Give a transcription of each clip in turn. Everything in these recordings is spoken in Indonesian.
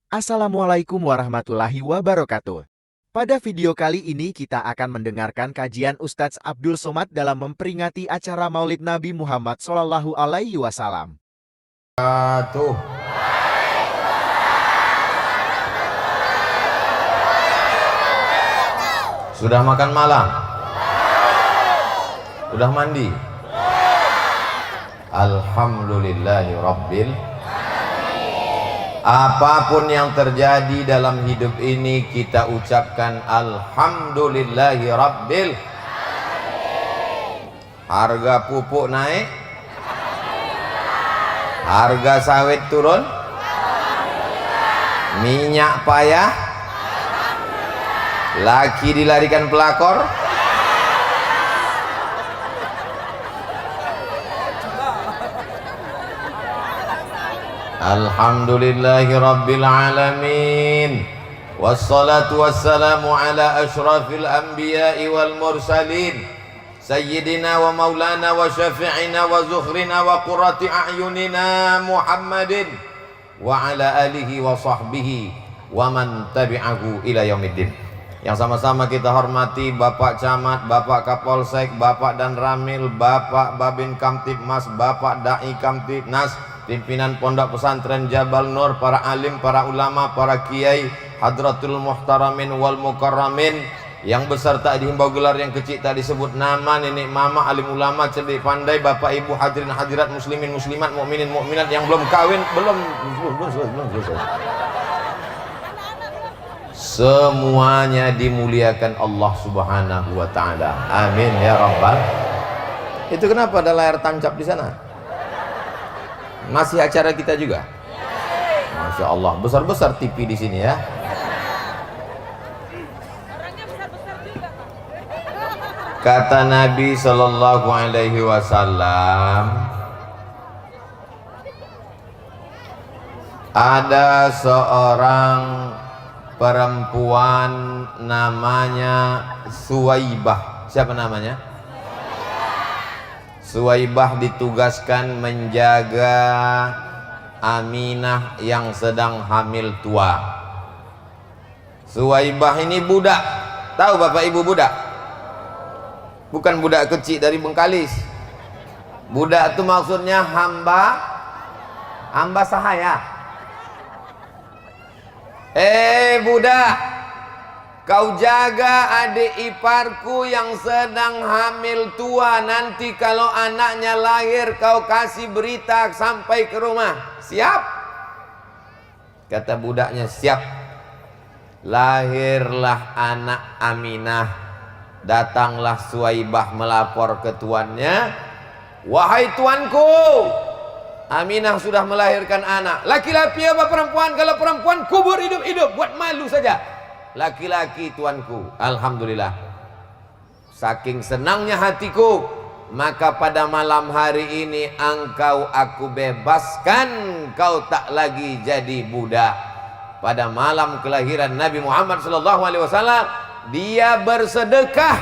Assalamualaikum warahmatullahi wabarakatuh. Pada video kali ini kita akan mendengarkan kajian Ustadz Abdul Somad dalam memperingati acara Maulid Nabi Muhammad SAW. Sudah makan malam? Sudah mandi? Alhamdulillahi Rabbil. Apapun yang terjadi dalam hidup ini kita ucapkan Alhamdulillahi Rabbil. Harga pupuk naik, harga sawit turun, minyak payah, laki dilarikan pelakor. Alhamdulillahi Rabbil Alamin. Wassalatu wassalamu ala ashrafil anbiya'i wal mursalin Sayyidina wa maulana wa syafi'ina wa zukhrina wa qurrati a'yunina Muhammadin wa ala alihi wa sahbihi wa man tabi'ahu ila yaumiddin. Yang sama-sama kita hormati Bapak Camat, Bapak Kapolsek, Bapak Dan Ramil, Bapak Babin Kamtibmas, Bapak Dai Kamtibnas, pimpinan Pondok Pesantren Jabal Nur, para alim, para ulama, para kiai, hadratul muhtaramin wal mukarramin, yang besar tak dihimbau gelar, yang kecil tak disebut nama, nenek mama, alim ulama, cerdik pandai, bapak ibu, hadirin hadirat, muslimin muslimat, mukminin mukminat yang belum kawin, belum semuanya dimuliakan Allah Subhanahu wa taala. Amin ya rabbal. Itu kenapa ada layar tancap di sana? Masih acara kita juga? Masya Allah, besar-besar TV di sini ya. Kata Nabi Sallallahu Alaihi Wasallam, ada seorang perempuan namanya Suwaibah. Siapa namanya? Suwaibah ditugaskan menjaga Aminah yang sedang hamil tua. Suwaibah ini budak. Tahu bapak ibu budak? Bukan budak kecil dari Bengkalis. Budak itu maksudnya hamba sahaya. Budak, kau jaga adik iparku yang sedang hamil tua. Nanti kalau anaknya lahir kau kasih berita sampai ke rumah. Siap? Kata budaknya, siap. Lahirlah anak Aminah. Datanglah Suwaibah melapor ke tuannya, wahai tuanku, Aminah sudah melahirkan anak. Laki-laki apa perempuan? Kalau perempuan kubur hidup-hidup, buat malu saja. Laki-laki tuanku. Alhamdulillah. Saking senangnya hatiku, maka pada malam hari ini engkau aku bebaskan, kau tak lagi jadi budak. Pada malam kelahiran Nabi Muhammad SAW, dia bersedekah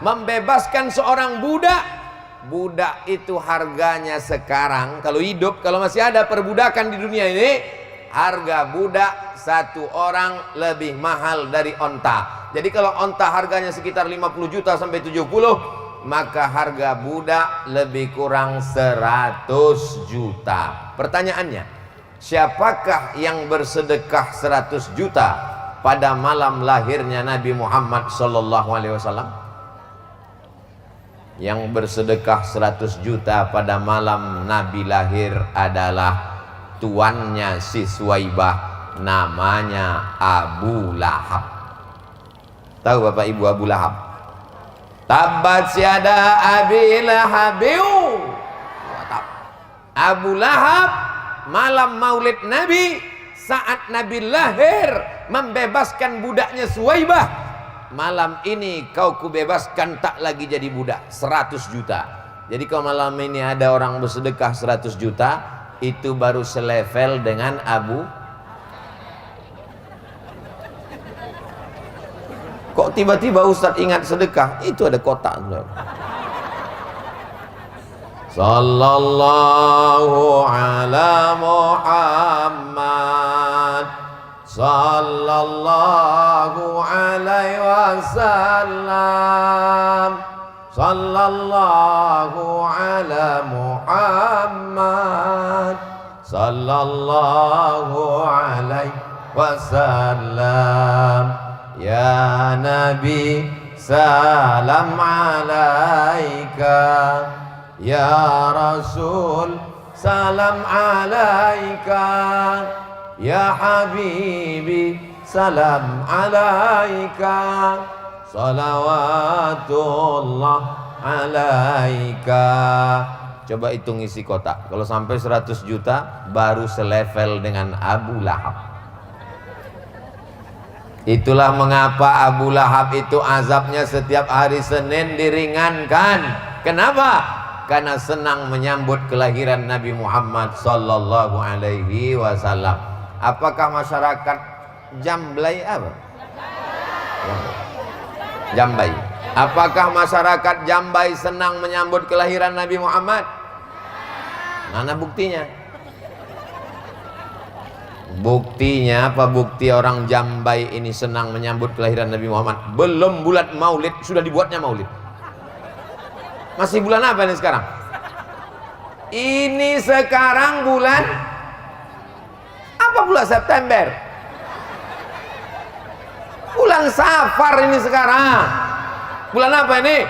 membebaskan seorang budak. Budak itu harganya sekarang, kalau hidup, kalau masih ada perbudakan di dunia ini, harga budak satu orang lebih mahal dari onta. Jadi kalau onta harganya sekitar 50 juta sampai 70, maka harga budak lebih kurang 100 juta. Pertanyaannya, siapakah yang bersedekah 100 juta pada malam lahirnya Nabi Muhammad SAW? Yang bersedekah 100 juta pada malam Nabi lahir adalah tuannya si Suwaibah, namanya Abu Lahab. Tahu bapak ibu Abu Lahab? Tabbat syada Abi Lahabiu. Abu Lahab malam maulid Nabi, saat Nabi lahir, membebaskan budaknya Suwaibah. Malam ini kau kubebaskan, tak lagi jadi budak. 100 juta. Jadi kalau malam ini ada orang bersedekah 100 juta, itu baru selevel dengan Abu. Kok tiba-tiba Ustadz ingat sedekah? Itu ada kotak. Sallallahu ala Muhammad, sallallahu alaihi wasallam, sallallahu ala Muhammad, sallallahu alaihi wasallam. Ya Nabi salam alaika, ya Rasul salam alaika, ya Habibi salam alaika, salawatullah alaika. Coba hitung isi kotak. Kalau sampai 100 juta baru selevel dengan Abu Lahab. Itulah mengapa Abu Lahab itu azabnya setiap hari Senin diringankan. Kenapa? Karena senang menyambut kelahiran Nabi Muhammad sallallahu alaihi wasallam. Apakah masyarakat Jamblay apa? Jambai. Apakah masyarakat Jambai senang menyambut kelahiran Nabi Muhammad? Mana buktinya? Buktinya apa? Bukti orang Jambai ini senang menyambut kelahiran Nabi Muhammad. Belum bulan Maulid sudah dibuatnya Maulid. Masih bulan apa ini sekarang? Ini sekarang bulan apa? Bulan September. Bulan Safar ini sekarang. Bulan apa ini?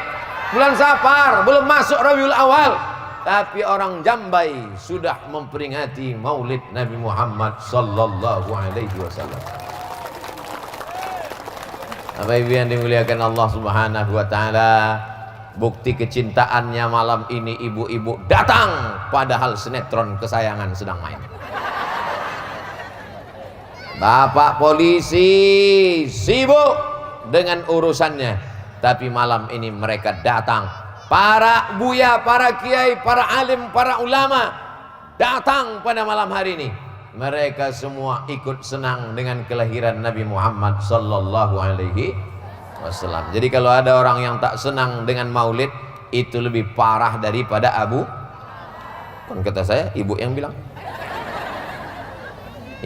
Bulan Safar. Belum masuk Rabiul Awal. Tapi orang Jambai sudah memperingati Maulid Nabi Muhammad sallallahu alaihi wasallam. Bapak Ibu yang dimuliakan Allah Subhanahu wa taala, bukti kecintaannya malam ini ibu-ibu datang padahal sinetron kesayangan sedang main. Bapak polisi sibuk dengan urusannya, tapi malam ini mereka datang. Para buya, para kiai, para alim, para ulama datang pada malam hari ini. Mereka semua ikut senang dengan kelahiran Nabi Muhammad sallallahu alaihi wasallam. Jadi kalau ada orang yang tak senang dengan Maulid, itu lebih parah daripada Abu. Kan kata saya, ibu yang bilang.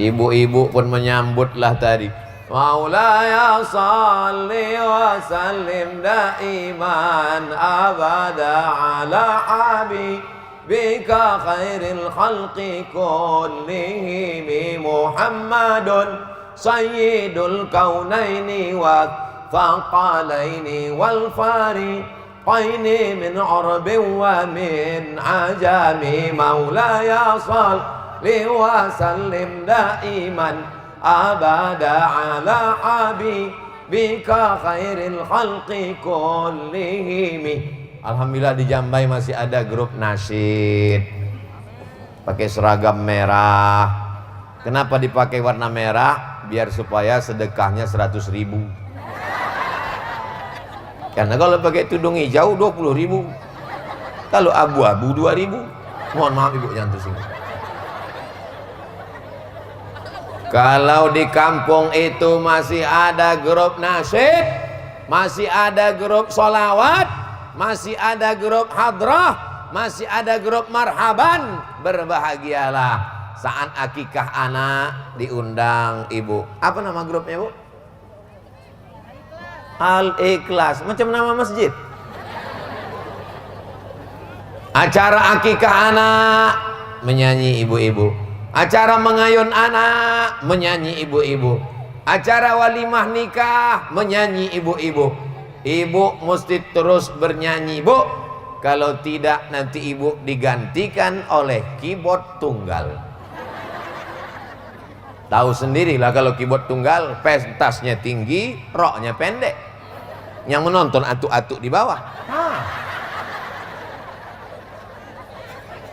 Ibu-ibu pun menyambutlah tadi. Maulaya salli wa sallim daiman abada ala habibika khairil khalqi kullihim Muhammadun sayyidul kaunaini wa thaqalaini wal fariqaini min arbin wa min ajami. Maulaya salli wa sallim daiman abada ala habibika khairil khalqi kullihim. Alhamdulillah di Jambai masih ada grup nasyid pakai seragam merah. Kenapa dipakai warna merah? Biar supaya sedekahnya 100.000. Karena kalau pakai tudung hijau 20.000, kalau abu-abu 2.000. Mohon maaf ibu jangan tersinggung. Kalau di kampung itu masih ada grup nasyid, masih ada grup solawat, masih ada grup hadrah, masih ada grup marhaban, berbahagialah saat akikah anak diundang ibu. Apa nama grupnya bu? Al-Ikhlas, macam nama masjid. Acara akikah anak menyanyi ibu-ibu. Acara mengayun anak menyanyi ibu-ibu. Acara walimah nikah menyanyi ibu-ibu. Ibu mesti terus bernyanyi bu. Kalau tidak nanti ibu digantikan oleh keyboard tunggal. Tahu sendirilah kalau keyboard tunggal, pentasnya tinggi, roknya pendek. Yang menonton atuk-atuk di bawah.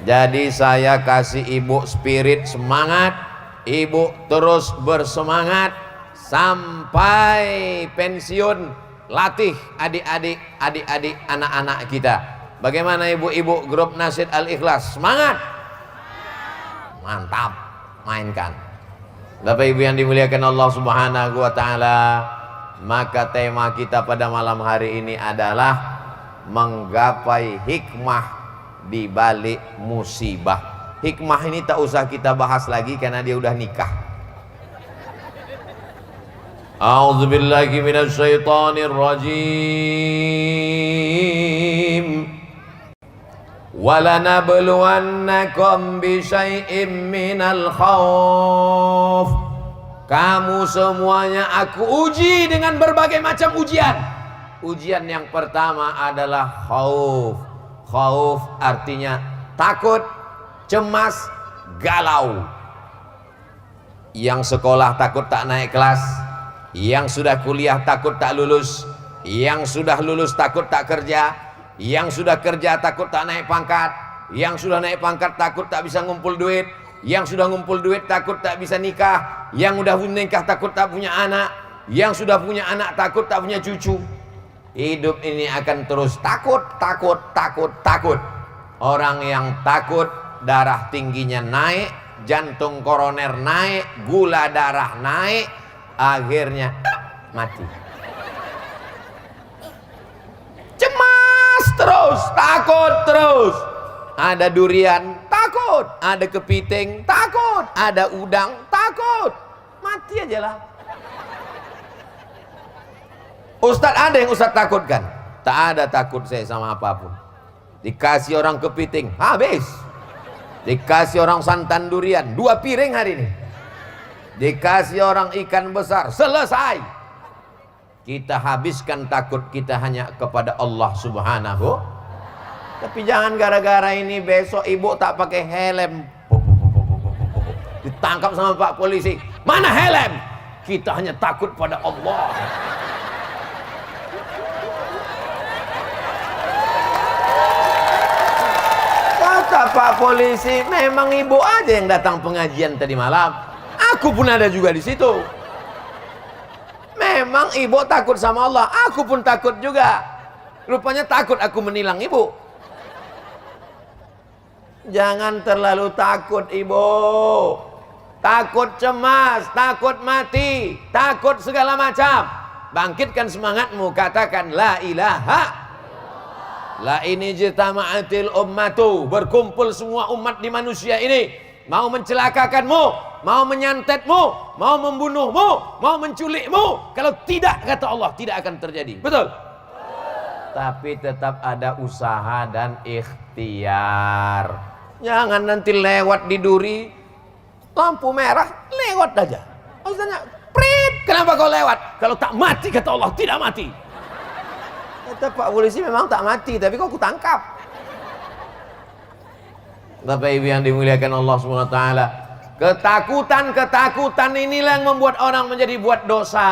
Jadi saya kasih ibu spirit semangat, ibu terus bersemangat sampai pensiun, latih adik-adik anak-anak kita. Bagaimana ibu-ibu grup nasyid Al-Ikhlas? Semangat? Mantap, mainkan. Bapak Ibu yang dimuliakan Allah Subhanahu wa taala, maka tema kita pada malam hari ini adalah menggapai hikmah di balik musibah. Hikmah ini tak usah kita bahas lagi karena dia udah nikah. A'udzu billahi minasy syaithanir rajim. Walanabluwannakum bisyai'im minal khauf. Kamu semuanya aku uji dengan berbagai macam ujian. Ujian yang pertama adalah khauf. Khauf artinya takut, cemas, galau. Yang sekolah takut tak naik kelas, yang sudah kuliah takut tak lulus, yang sudah lulus takut tak kerja, yang sudah kerja takut tak naik pangkat, yang sudah naik pangkat takut tak bisa ngumpul duit, yang sudah ngumpul duit takut tak bisa nikah, yang udah nikah takut tak punya anak, yang sudah punya anak takut tak punya cucu. Hidup ini akan terus takut, takut, takut, takut. Orang yang takut darah tingginya naik, jantung koroner naik, gula darah naik, akhirnya mati. Cemas terus, takut terus. Ada durian, takut. Ada kepiting, takut. Ada udang, takut. Mati aja lah. Ustadz, ada yang Ustadz takutkan? Tak ada takut saya sama apapun. Dikasih orang kepiting, habis. Dikasih orang santan durian, 2 piring hari ini. Dikasih orang ikan besar, selesai. Kita habiskan takut kita hanya kepada Allah Subhanahu. Tapi jangan gara-gara ini besok ibu tak pakai helm, ditangkap sama Pak polisi. Mana helm? Kita hanya takut pada Allah. Kata Pak polisi, memang ibu aja yang datang pengajian tadi malam. Aku pun ada juga di situ. Memang ibu takut sama Allah, aku pun takut juga. Rupanya takut aku menilang ibu. Jangan terlalu takut ibu. Takut cemas, takut mati, takut segala macam. Bangkitkan semangatmu, katakan la ilaha. La ini jitama'atil ummatu, berkumpul semua umat di manusia ini, mau mencelakakanmu, mau menyantetmu, mau membunuhmu, mau menculikmu. Kalau tidak, kata Allah, tidak akan terjadi. Betul? Tapi tetap ada usaha dan ikhtiar. Jangan nanti lewat di duri, lampu merah, lewat aja. Ustaznya, prit, kenapa kau lewat? Kalau tak mati, kata Allah, tidak mati. Kata Pak polisi, memang tak mati, tapi kok aku tangkap. Bapak Ibu yang dimuliakan Allah SWT, ketakutan inilah yang membuat orang menjadi buat dosa.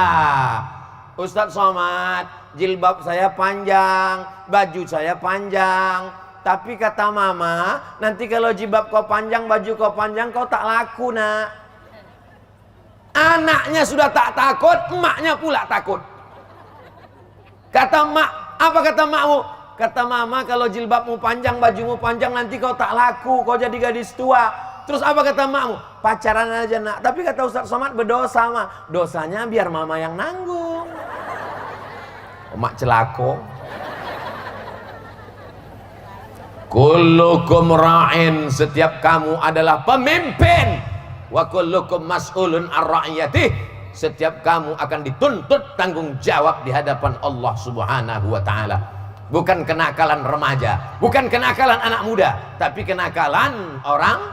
Ustadz Somad, jilbab saya panjang, baju saya panjang, tapi kata mama, nanti kalau jilbab kau panjang, baju kau panjang, kau tak laku nak. Anaknya sudah tak takut, emaknya pula takut. Kata mak, apa kata makmu? Kata mama, kalau jilbabmu panjang, bajumu panjang, nanti kau tak laku, kau jadi gadis tua. Terus apa kata makmu? Pacaran aja nak. Tapi kata Ustadz Somad, berdosa mah. Dosanya biar mama yang nanggung. Mak celako. Kullukum ra'in, setiap kamu adalah pemimpin. Wa kullukum mas'ulun ar-ra'iyatih. Setiap kamu akan dituntut tanggung jawab di hadapan Allah Subhanahu wa ta'ala. Bukan kenakalan remaja, bukan kenakalan anak muda, tapi kenakalan orang.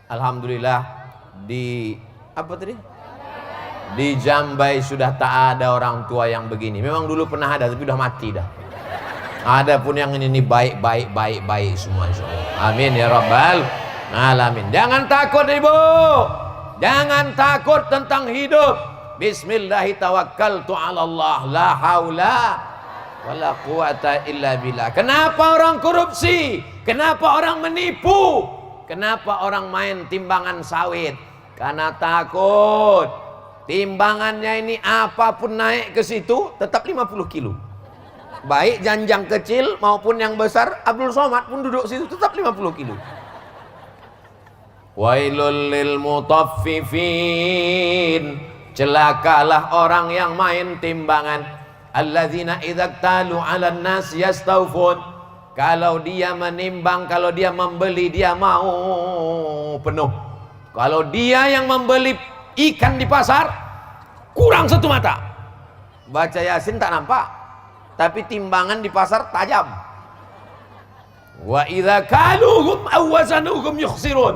Alhamdulillah di apa tadi? Di Jambai sudah tak ada orang tua yang begini. Memang dulu pernah ada, tapi udah mati dah. Ada pun yang ini baik semua, insyaallah. Amin ya rabbal alamin. Jangan takut ibu. Jangan takut tentang hidup. Bismillahi tawakkaltu ala Allah, la haula wala quwata illa billah. Kenapa orang korupsi? Kenapa orang menipu? Kenapa orang main timbangan sawit? Karena takut. Timbangannya ini apapun naik ke situ tetap 50 kilo. Baik janjang kecil maupun yang besar, Abdul Somad pun duduk situ tetap 50 kilo. Wailul lil mutaffifin, celakalah orang yang main timbangan. Alladzina idza talu 'alan nas yastawfun, kalau dia menimbang, kalau dia membeli, dia mau penuh. Kalau dia yang membeli ikan di pasar, kurang satu mata. Baca Yasin tak nampak, tapi timbangan di pasar tajam. Wa idza kaluhum aw wazanuhum yukhsirun.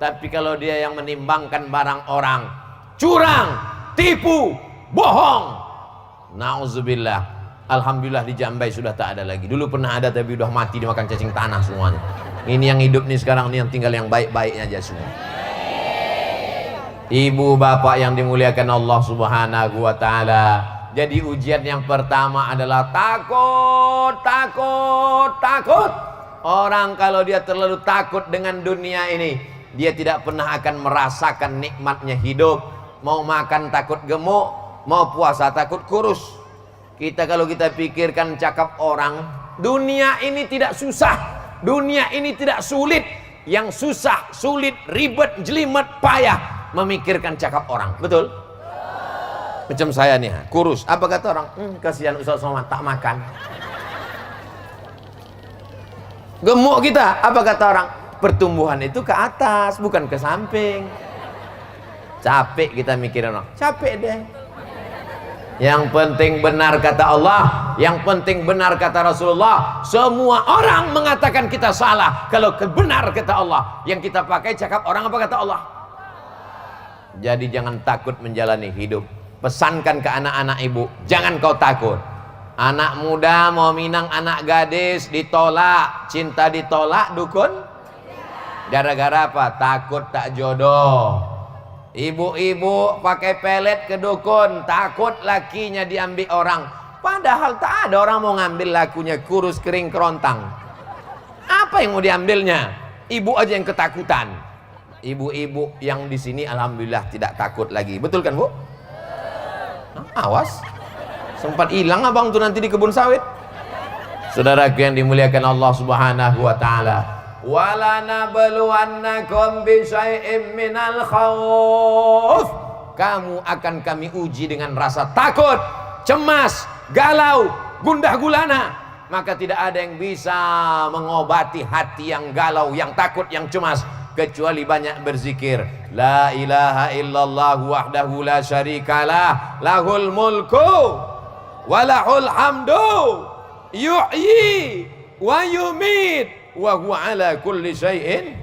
Tapi kalau dia yang menimbangkan barang orang, curang, tipu, bohong, nauzubillah. Alhamdulillah di Jambai sudah tak ada lagi. Dulu pernah ada tapi udah mati dimakan cacing tanah semuanya. Ini yang hidup nih sekarang, ini yang tinggal yang baik-baiknya aja semua. Ibu bapak yang dimuliakan Allah Subhanahu wa taala. Jadi ujian yang pertama adalah takut, takut, takut. Orang kalau dia terlalu takut dengan dunia ini, dia tidak pernah akan merasakan nikmatnya hidup. Mau makan takut gemuk, mau puasa takut kurus. Kalau kita pikirkan cakap orang, dunia ini tidak susah, dunia ini tidak sulit. Yang susah, sulit, ribet, jelimet, payah memikirkan cakap orang. Betul? Macam saya nih, kurus. Apa kata orang? Kasihan Ustaz Somad tak makan. Gemuk kita, apa kata orang? Pertumbuhan itu ke atas, bukan ke samping. Capek kita mikirin orang, capek deh. Yang penting benar kata Allah, yang penting benar kata Rasulullah. Semua orang mengatakan kita salah. Kalau benar kata Allah, yang kita pakai cakap orang apa kata Allah. Jadi jangan takut menjalani hidup. Pesankan ke anak-anak ibu, jangan kau takut. Anak muda mau minang anak gadis, ditolak. Cinta ditolak, dukun. Gara-gara apa? Takut tak jodoh. Ibu-ibu pakai pelet ke dukun, takut lakinya diambil orang. Padahal tak ada orang mau ngambil lakunya, kurus kering kerontang. Apa yang mau diambilnya? Ibu aja yang ketakutan. Ibu-ibu yang di sini alhamdulillah tidak takut lagi. Betul kan, Bu? Awas. Sempat hilang abang tuh nanti di kebun sawit. Saudaraku yang dimuliakan Allah Subhanahu wa taala. Wala nabluwannakum bisyai'im minal khauf. Kamu akan kami uji dengan rasa takut, cemas, galau, gundah gulana. Maka tidak ada yang bisa mengobati hati yang galau, yang takut, yang cemas, kecuali banyak berzikir. La ilaha illallah wahdahu la syarikalah, lahul mulku walahul hamdu, yuhyi wa yumit wa huwa ala kulli syai'in.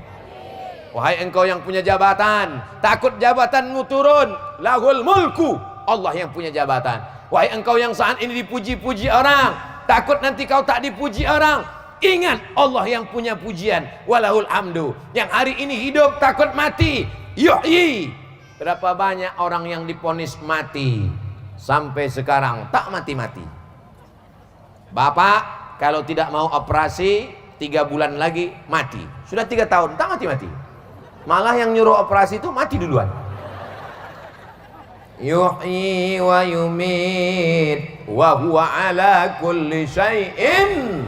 Wahai engkau yang punya jabatan, takut jabatanmu turun, lahul mulku, Allah yang punya jabatan. Wahai engkau yang saat ini dipuji-puji orang, takut nanti kau tak dipuji orang, ingat Allah yang punya pujian, walahul hamdu. Yang hari ini hidup takut mati, yuhyi. Berapa banyak orang yang diponis mati sampai sekarang tak mati-mati. Bapak kalau tidak mau operasi 3 bulan lagi mati. Sudah 3 tahun tak mati-mati. Malah yang nyuruh operasi itu mati duluan. Yuhyi wa yumit wa huwa ala kulli syai'in.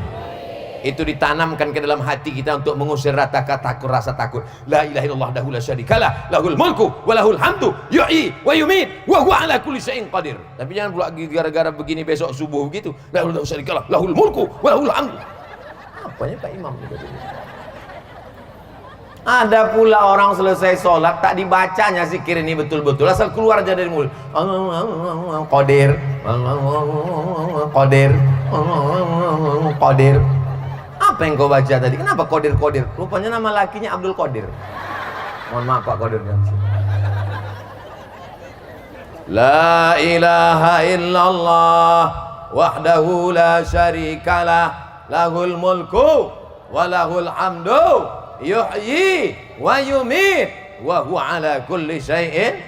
Itu ditanamkan ke dalam hati kita untuk mengusir rasa takut. La ilaha illallah wahdahu la syarikalah, lahul mulku wa lahul hamdu, yuhyi wa yumit wa huwa ala kulli syai'in qadir. Tapi jangan pula gara-gara begini besok subuh begitu. La ilaha illallah, lahul mulku wa lahul hamdu. Apanya Pak Imam? Ada pula orang selesai sholat tak dibacanya zikir ini betul-betul, asal keluar aja dari mulut. Qadir, qadir, qadir. Apa yang kau baca tadi? Kenapa Qadir? Rupanya nama lakinya Abdul Qadir. Mohon maaf Pak Qadir. La ilaha illallah wahdahu la syarikalah, lahul mulku wa lahul hamdu, yuhyi wa yumit wa huwa ala kulli syai'in.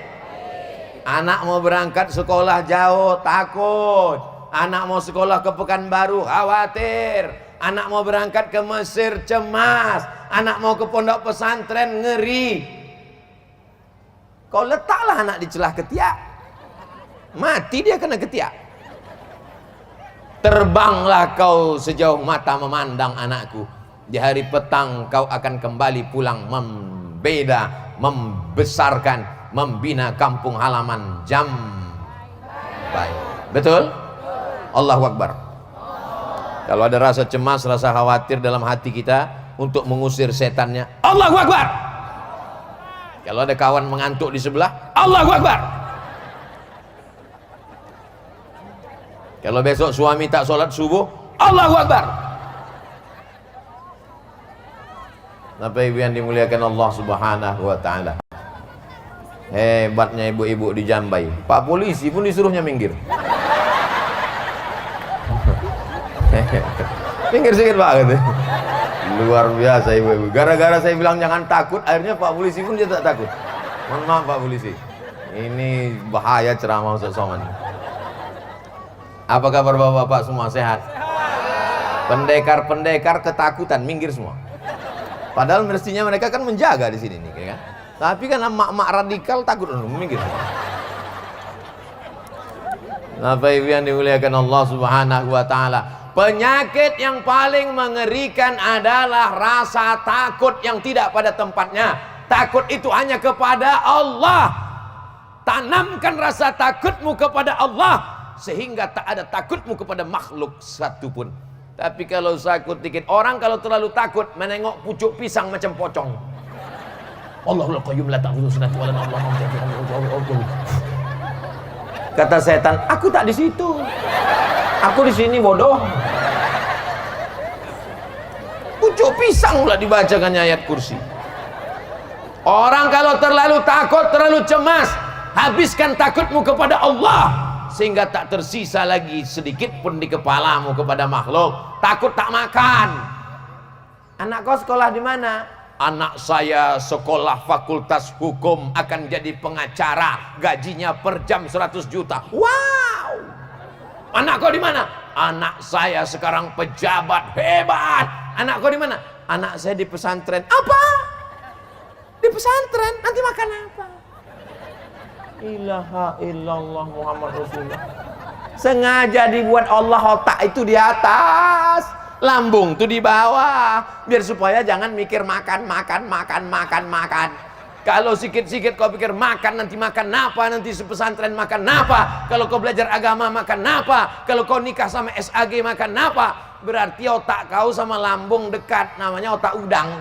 Anak mau berangkat sekolah jauh takut, anak mau sekolah ke Pekanbaru khawatir, anak mau berangkat ke Mesir cemas, anak mau ke pondok pesantren ngeri. Kau letaklah anak di celah ketiak, mati dia kena ketiak. Terbanglah kau sejauh mata memandang anakku. Di hari petang kau akan kembali pulang membeda, membesarkan, membina kampung halaman Jambai. Betul? Allahu Akbar. Kalau ada rasa cemas, rasa khawatir dalam hati kita untuk mengusir setannya, Allahu Akbar. Kalau ada kawan mengantuk di sebelah, Allahu Akbar. Kalau besok suami tak sholat subuh, Allahu Akbar. Bapak ibu yang dimuliakan Allah Subhanahu wa taala. Hebatnya ibu-ibu di Jambai. Pak polisi pun disuruhnya minggir. Minggir sedikit Pak gitu. Luar biasa ibu-ibu. Gara-gara saya bilang jangan takut, akhirnya Pak polisi pun dia tak takut. Mohon maaf Pak polisi. Ini bahaya ceramah Ustaz Somad. Apa kabar bapak-bapak semua sehat? Pendekar-pendekar ketakutan minggir semua. Padahal mestinya mereka kan menjaga di sini nih, kan? Tapi kan emak-emak radikal takut minggir. Bapak ibu yang dimuliakan Allah Subhanahu wa taala. Penyakit yang paling mengerikan adalah rasa takut yang tidak pada tempatnya. Takut itu hanya kepada Allah. Tanamkan rasa takutmu kepada Allah, sehingga tak ada takutmu kepada makhluk satupun. Tapi kalau takut dikit, orang kalau terlalu takut menengok pucuk pisang macam pocong. Allahul Qayyum la ta'khudhuhu sinatun wa la nawm. Kata setan, aku tak di situ. Aku di sini bodoh. Pucuk pisang pula dibacakannya ayat kursi. Orang kalau terlalu takut, terlalu cemas, habiskan takutmu kepada Allah, sehingga tak tersisa lagi sedikit pun di kepalamu kepada makhluk. Takut tak makan. Anak kau sekolah di mana? Anak saya sekolah fakultas hukum, akan jadi pengacara, gajinya per jam 100 juta. Wow. Anak kau di mana? Anak saya sekarang pejabat hebat. Anak kau di mana? Anak saya di pesantren. Apa? Di pesantren, nanti makan apa? Ilaha illallah Muhammad Rasulullah. Sengaja dibuat Allah otak itu di atas, lambung tuh di bawah, biar supaya jangan mikir makan. Kalau sikit-sikit kau pikir makan, nanti makan apa, nanti pesantren makan apa, kalau kau belajar agama makan apa, kalau kau nikah sama SAG makan apa, berarti otak kau sama lambung dekat, namanya otak udang.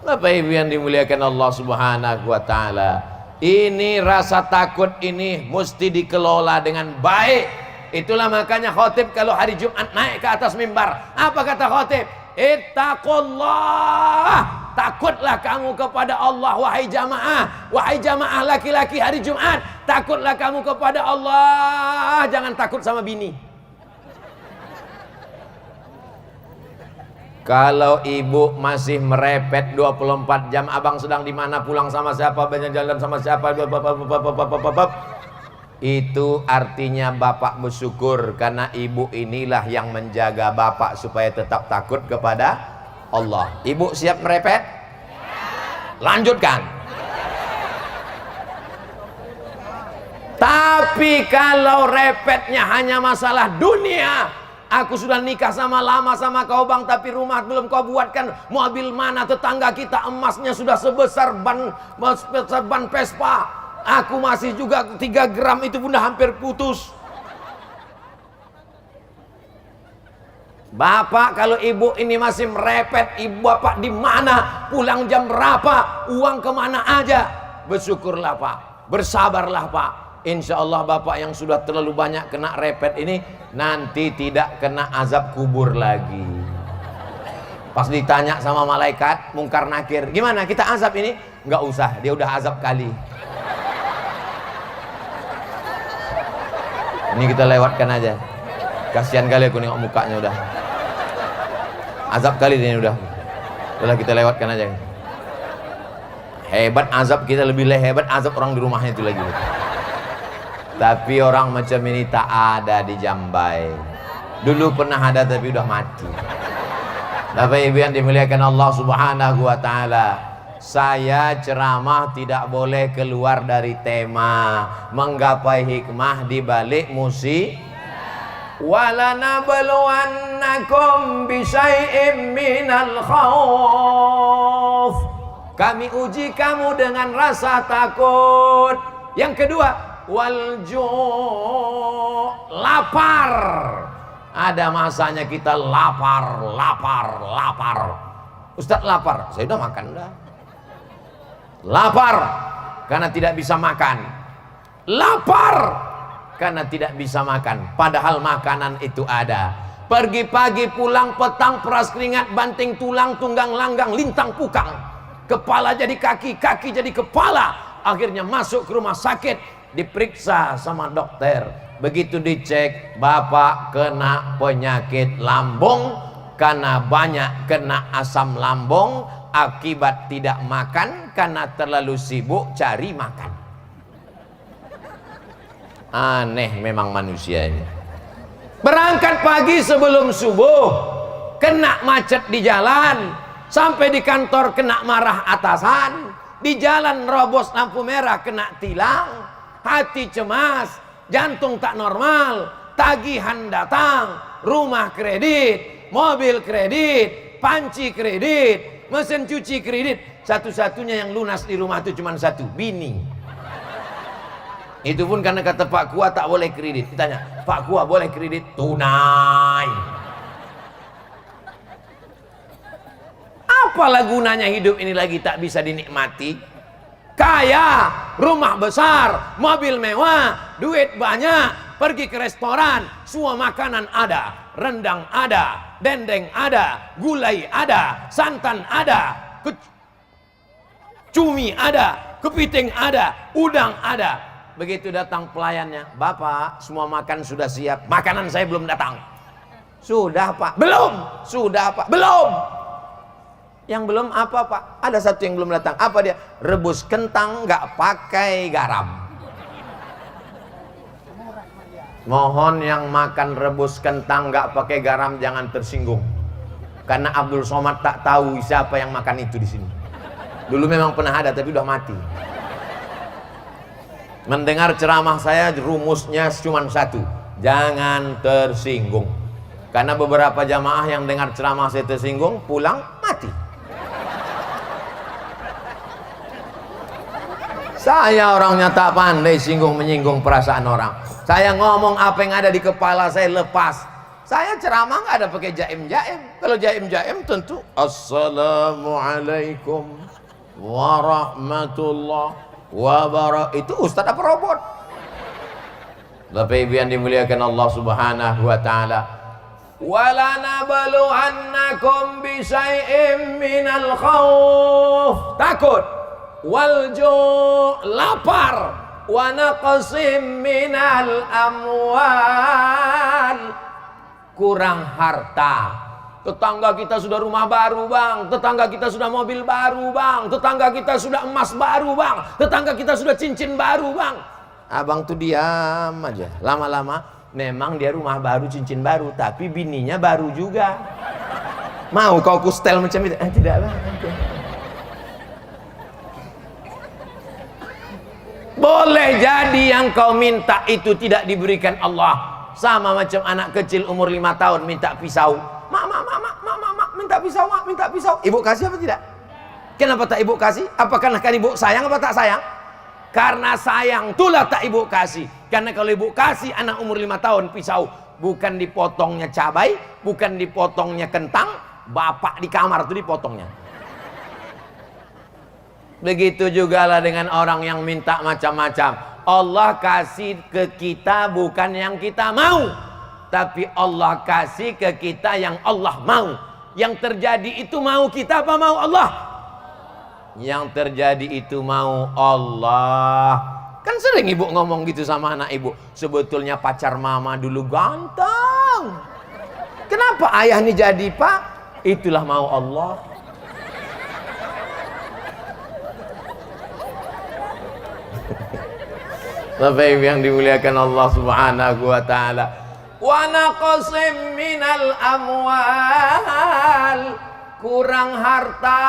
Bapak ibu yang dimuliakan Allah Subhanahu wa taala, ini rasa takut ini mesti dikelola dengan baik. Itulah makanya khotib kalau hari Jumat naik ke atas mimbar, apa kata khotib? Ittaqullah, takutlah kamu kepada Allah wahai jamaah laki-laki hari Jumat, takutlah kamu kepada Allah, jangan takut sama bini. Kalau ibu masih merepet 24 jam, abang sedang di mana, pulang sama siapa, banyak jalan sama siapa, itu artinya bapak bersyukur, karena ibu inilah yang menjaga bapak supaya tetap takut kepada Allah. Ibu siap merepet? Lanjutkan. Tapi kalau repetnya hanya masalah dunia, aku sudah nikah sama lama sama kau bang, tapi rumah belum kau buatkan, mobil mana tetangga kita emasnya sudah sebesar ban Vespa, aku masih juga 3 gram itu bunda hampir putus. Bapak kalau ibu ini masih merepet, ibu bapak di mana, pulang jam berapa, uang kemana aja, bersyukurlah pak, bersabarlah pak. Insya Allah bapak yang sudah terlalu banyak kena repet ini nanti tidak kena azab kubur lagi. Pas ditanya sama malaikat mungkar nakir, gimana kita azab ini? Nggak usah, dia udah azab kali. Ini kita lewatkan aja. Kasihan kali aku nengok mukanya udah. Azab kali ini udah. Udah kita lewatkan aja. Hebat azab kita, lebih hebat azab orang di rumahnya itu lagi. Tapi orang macam ini tak ada di Jambai. Dulu pernah ada tapi udah mati. Bapak ibu yang dimuliakan Allah Subhanahu wa taala, saya ceramah tidak boleh keluar dari tema, menggapai hikmah di balik musibah. Walanabluwannakum bisyai'im minal khauf. Kami uji kamu dengan rasa takut. Yang kedua, lapar. Ada masanya kita lapar. Ustaz lapar, saya udah makan udah. Lapar karena tidak bisa makan. Lapar karena tidak bisa makan, padahal makanan itu ada. Pergi pagi pulang petang, peras keringat, banting tulang, tunggang langgang, lintang pukang, kepala jadi kaki, kaki jadi kepala. Akhirnya masuk ke rumah sakit, diperiksa sama dokter. Begitu dicek, bapak kena penyakit lambung karena banyak kena asam lambung akibat tidak makan karena terlalu sibuk cari makan. Aneh memang manusia ini. Berangkat pagi sebelum subuh, kena macet di jalan, sampai di kantor kena marah atasan, di jalan robos lampu merah kena tilang, hati cemas, jantung tak normal, tagihan datang, rumah kredit, mobil kredit, panci kredit, mesin cuci kredit. Satu-satunya yang lunas di rumah itu cuma satu, bini. Itu pun karena kata Pak Kua tak boleh kredit. Ditanya, Pak Kua boleh kredit? Tunai. Apalah gunanya hidup ini lagi tak bisa dinikmati? Kaya, rumah besar, mobil mewah, duit banyak, pergi ke restoran, semua makanan ada, rendang ada, dendeng ada, gulai ada, santan ada, cumi ada, kepiting ada, udang ada. Begitu datang pelayannya, Bapak semua makan sudah siap, makanan saya belum datang. Sudah Pak, belum. Sudah Pak, belum. Yang belum apa Pak? Ada satu yang belum datang. Apa dia? Rebus kentang nggak pakai garam. Mohon yang makan rebus kentang nggak pakai garam jangan tersinggung, karena Abdul Somad tak tahu siapa yang makan itu di sini. Dulu memang pernah ada tapi udah mati. Mendengar ceramah saya rumusnya cuma satu, jangan tersinggung. Karena beberapa jamaah yang dengar ceramah saya tersinggung, pulang mati. Saya orangnya tak pandai singgung menyinggung perasaan orang. Saya ngomong apa yang ada di kepala saya lepas. Saya ceramah nggak ada pakai jaim-jaim. Kalau jaim-jaim tentu Assalamualaikum warahmatullahi wabarakatuh. Itu ustaz apa robot? Bapak Ibu yang dimuliakan Allah Subhanahu wa taala, wala nabluwannakum bi syai'im minal khauf, takut, wal ju', lapar, wa naqsim minal amwal, kurang harta. Tetangga kita sudah rumah baru bang, tetangga kita sudah mobil baru bang, tetangga kita sudah emas baru bang, tetangga kita sudah cincin baru bang. Abang tuh diam aja. Lama-lama memang dia rumah baru, cincin baru, tapi bininya baru juga. Mau kau kustel macam itu? Tidak bang. Boleh jadi yang kau minta itu tidak diberikan Allah. Sama macam anak kecil umur 5 tahun minta pisau. Mak, minta pisau, mak, minta pisau. Ibu kasih apa tidak? Kenapa tak ibu kasih? Apakah kan ibu sayang apa tak sayang? Karena sayang itulah tak ibu kasih. Karena kalau ibu kasih anak umur 5 tahun pisau, bukan dipotongnya cabai, bukan dipotongnya kentang, bapak di kamar itu dipotongnya. Begitu juga lah dengan orang yang minta macam-macam. Allah kasih ke kita bukan yang kita mau, tapi Allah kasih ke kita yang Allah mau. Yang terjadi itu mau kita apa mau Allah? Yang terjadi itu mau Allah. Kan sering ibu ngomong gitu sama anak ibu, sebetulnya pacar mama dulu ganteng, kenapa ayah ini jadi pak? Itulah mau Allah. Bapak Ibu yang dimuliakan Allah Subhanahu wa taala, wa naqsim minal amwal, kurang harta.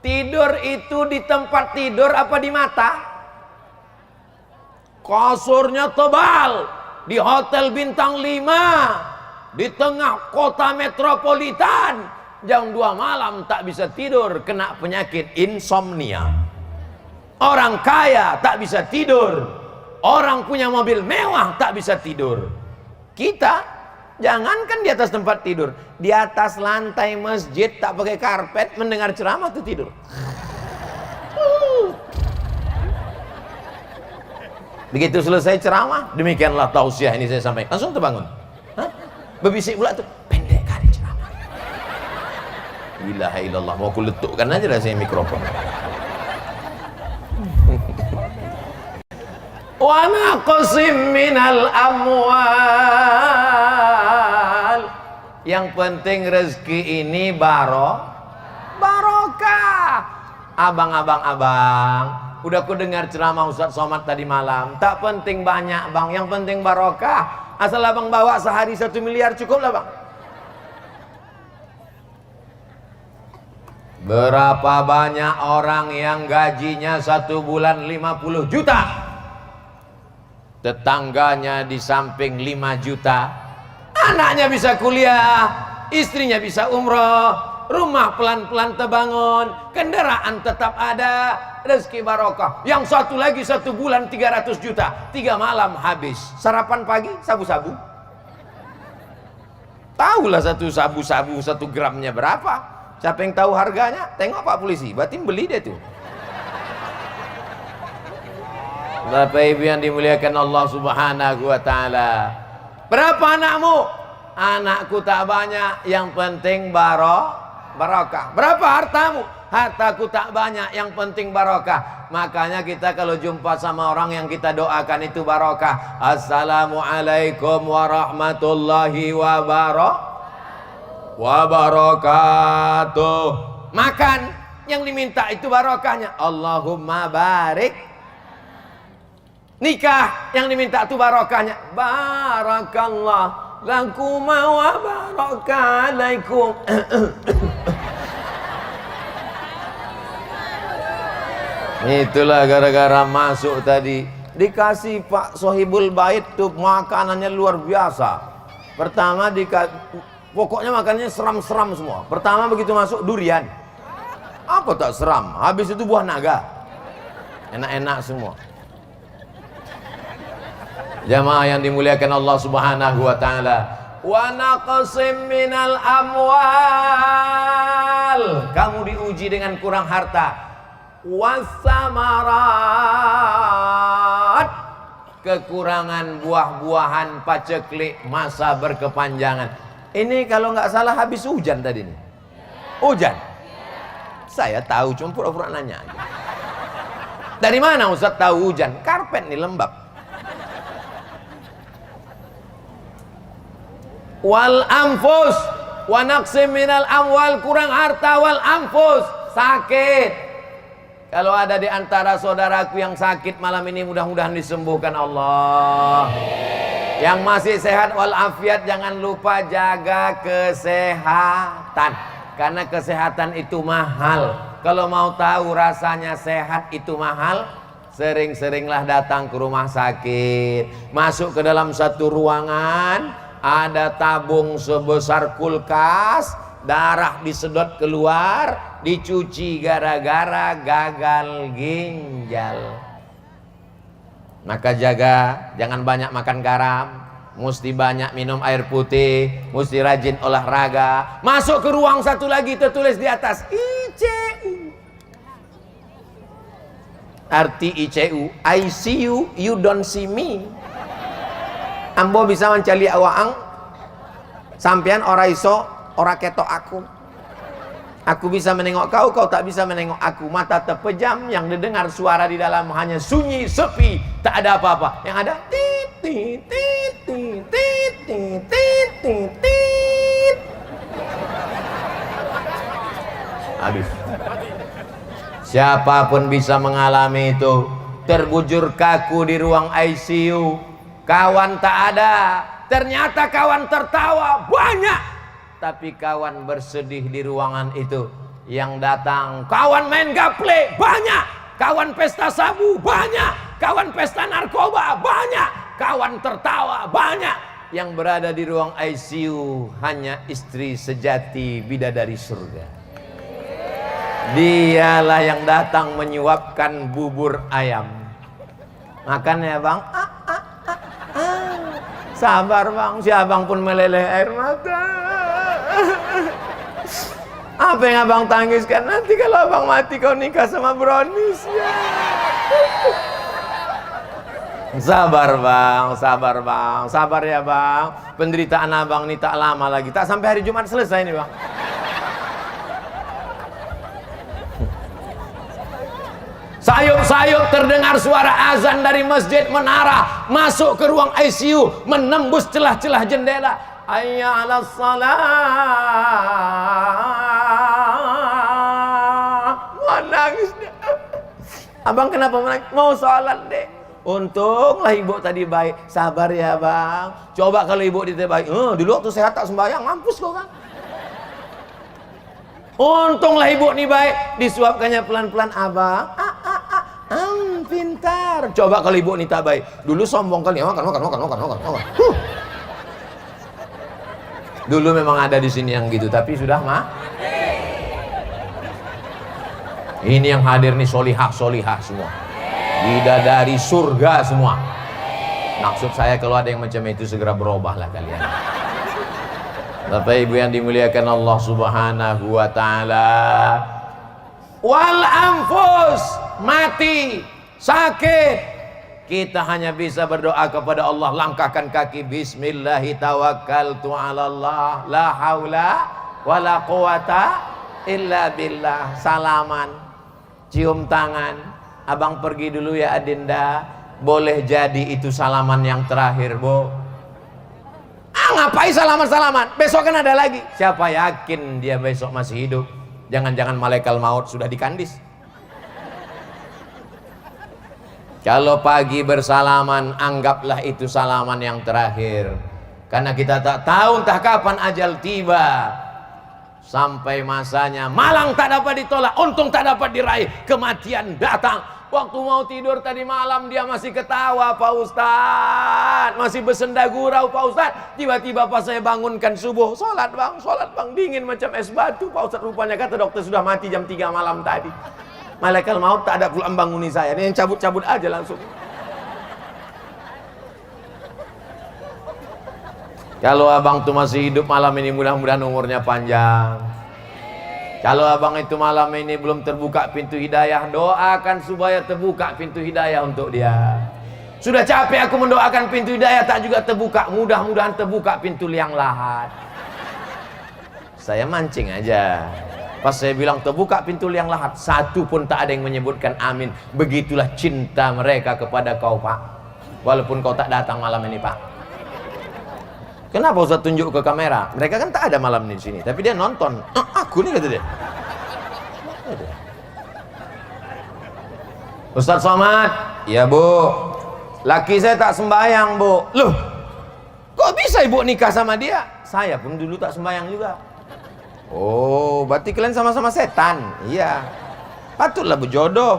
Tidur itu di tempat tidur apa di mata? Kasurnya tebal di hotel bintang 5 di tengah kota metropolitan, jam 2 malam tak bisa tidur, kena penyakit insomnia. Orang kaya tak bisa tidur, orang punya mobil mewah tak bisa tidur. Kita jangankan di atas tempat tidur, di atas lantai masjid tak pakai karpet mendengar ceramah tuh tidur. Begitu selesai ceramah, demikianlah tausiah ini saya sampaikan. Langsung terbangun. Hah? Berbisik pula tuh, pendek kali ceramah. Ilaha illallah, mau aku letukkan aja rasanya mikrofon. Wa naqsim minal amwal. Yang penting rezeki ini barokah. Abang, udah ku dengar ceramah Ustaz Somad tadi malam. Tak penting banyak bang, yang penting barokah. Asal abang bawa sehari 1 miliar cukup lah bang. Berapa banyak orang yang gajinya 1 bulan 50 juta, tetangganya di samping 5 juta, anaknya bisa kuliah, istrinya bisa umroh, rumah pelan-pelan terbangun, kendaraan tetap ada, rezeki barokah. Yang satu lagi 1 bulan 300 juta, 3 malam habis. Sarapan pagi sabu-sabu. Tahulah satu sabu-sabu 1 gramnya berapa. Siapa yang tahu harganya? Tengok Pak Polisi, berarti beli dia tuh. Bapak Ibu yang dimuliakan Allah Subhanahu wa taala. Berapa anakmu? Anakku tak banyak, yang penting barokah. Berapa hartamu? Hartaku tak banyak, yang penting barokah. Makanya kita kalau jumpa sama orang yang kita doakan itu barokah. Assalamualaikum warahmatullahi wabarakatuh. Makan, yang diminta itu barokahnya. Allahumma barik. Nikah, yang diminta itu barokahnya. Barakallah lakum wa barakalaikum. Itulah gara-gara masuk tadi dikasih Pak Sohibul Bait tuh makanannya luar biasa. Pertama pokoknya makanannya seram-seram semua. Pertama begitu masuk durian. Apa tak seram? Habis itu buah naga. Enak-enak semua. Jamaah yang dimuliakan Allah Subhanahu wa taala. Wa naqsim minal amwal. Kamu diuji dengan kurang harta. Wasamarat, kekurangan buah-buahan paceklik masa berkepanjangan. Ini kalau nggak salah habis hujan tadi nih. Hujan. Saya tahu, cuma pura-pura nanya aja. Dari mana Ustaz tahu hujan? Karpet nih lembab. Wal anfus wa naqsim minal amwal, kurang harta, wal anfus, sakit. Kalau ada di antara saudaraku yang sakit malam ini, mudah-mudahan disembuhkan Allah. Yang masih sehat walafiat, jangan lupa jaga kesehatan, karena kesehatan itu mahal. Kalau mau tahu rasanya sehat itu mahal, sering-seringlah datang ke rumah sakit. Masuk ke dalam satu ruangan, ada tabung sebesar kulkas, darah disedot keluar, dicuci gara-gara gagal ginjal. Maka jaga, jangan banyak makan garam, mesti banyak minum air putih, mesti rajin olahraga. Masuk ke ruang satu lagi, tertulis di atas ICU. Arti ICU, I see you, you don't see me. Ambo bisa mencari awaang, sampean ora iso, ora ketok aku. Aku bisa menengok kau, kau tak bisa menengok aku. Mata terpejam, yang didengar suara di dalam hanya sunyi, sepi, tak ada apa-apa. Yang ada tit tit tit tit tit tit tit tit tit. Habis. Siapapun bisa mengalami itu. Terbujur kaku di ruang ICU, kawan tak ada, ternyata kawan tertawa banyak. Tapi kawan bersedih di ruangan itu. Yang datang kawan main gaple banyak, kawan pesta sabu banyak, kawan pesta narkoba banyak, kawan tertawa banyak. Yang berada di ruang ICU hanya istri sejati bidadari surga. Dialah yang datang menyuapkan bubur ayam. Makan ya bang? Sabar bang, si abang pun meleleh air mata. Apa yang abang tangiskan? Nanti kalau abang mati kau nikah sama Brownies ya. Sabar bang, sabar bang, sabar ya bang. Penderitaan abang ini tak lama lagi, tak sampai hari Jumat selesai nih bang. Sayup-sayup terdengar suara azan dari masjid menara, masuk ke ruang ICU, menembus celah-celah jendela. Hayya 'alas salah. Menangis dia. Abang kenapa menangis? Mau sholat deh. Untunglah ibu tadi baik. Sabar ya bang. Coba kalau ibu tidak baik, dulu waktu sehat tak sembahyang, mampus kau kan. Untunglah ibu nih baik, disuapkannya pelan-pelan. Abang, pintar. Coba kalau ibu nih tak baik, dulu sombong kali, makan. Dulu memang ada di sini yang gitu, tapi sudah mah. Ini yang hadir nih solihah semua, bidadari surga semua. Maksud saya kalau ada yang macam itu segera berubahlah kalian. Bapak Ibu yang dimuliakan Allah Subhanahu wa taala. Wal anfus, mati, sakit. Kita hanya bisa berdoa kepada Allah, langkahkan kaki, bismillahi tawakkaltu 'alallah, la haula wala quwata illa billah. Salaman, cium tangan. Abang pergi dulu ya Adinda. Boleh jadi itu salaman yang terakhir, Bu. Ngapain salaman-salaman? Besok kan ada lagi. Siapa yakin dia besok masih hidup? Jangan-jangan malaikat maut sudah dikandis. Kalau pagi bersalaman, anggaplah itu salaman yang terakhir. Karena kita tak tahu entah kapan ajal tiba. Sampai masanya, malang tak dapat ditolak, untung tak dapat diraih, kematian datang. Waktu mau tidur tadi malam dia masih ketawa Pak Ustadz, masih bersenda gurau Pak Ustadz. Tiba-tiba pas saya bangunkan subuh, sholat bang, dingin macam es batu Pak Ustadz. Rupanya kata dokter sudah mati jam 3 malam tadi. Malaikat maut tak ada pulang banguni saya, ini yang cabut-cabut aja langsung. Kalau abang tuh masih hidup malam ini, mudah-mudahan umurnya panjang. Kalau abang itu malam ini belum terbuka pintu hidayah, doakan supaya terbuka pintu hidayah untuk dia. Sudah capek aku mendoakan pintu hidayah tak juga terbuka, mudah-mudahan terbuka pintu liang lahat. Saya mancing aja. Pas saya bilang terbuka pintu liang lahat, satu pun tak ada yang menyebutkan amin. Begitulah cinta mereka kepada kau Pak. Walaupun kau tak datang malam ini Pak. Kenapa Ustaz tunjuk ke kamera? Mereka kan tak ada malam ini di sini, tapi dia nonton. Aku nih kata dia. Ustaz Somad, ya Bu. Laki saya tak sembahyang Bu. Loh, kok bisa ibu nikah sama dia? Saya pun dulu tak sembahyang juga. Oh, berarti kalian sama-sama setan. Iya, patutlah berjodoh.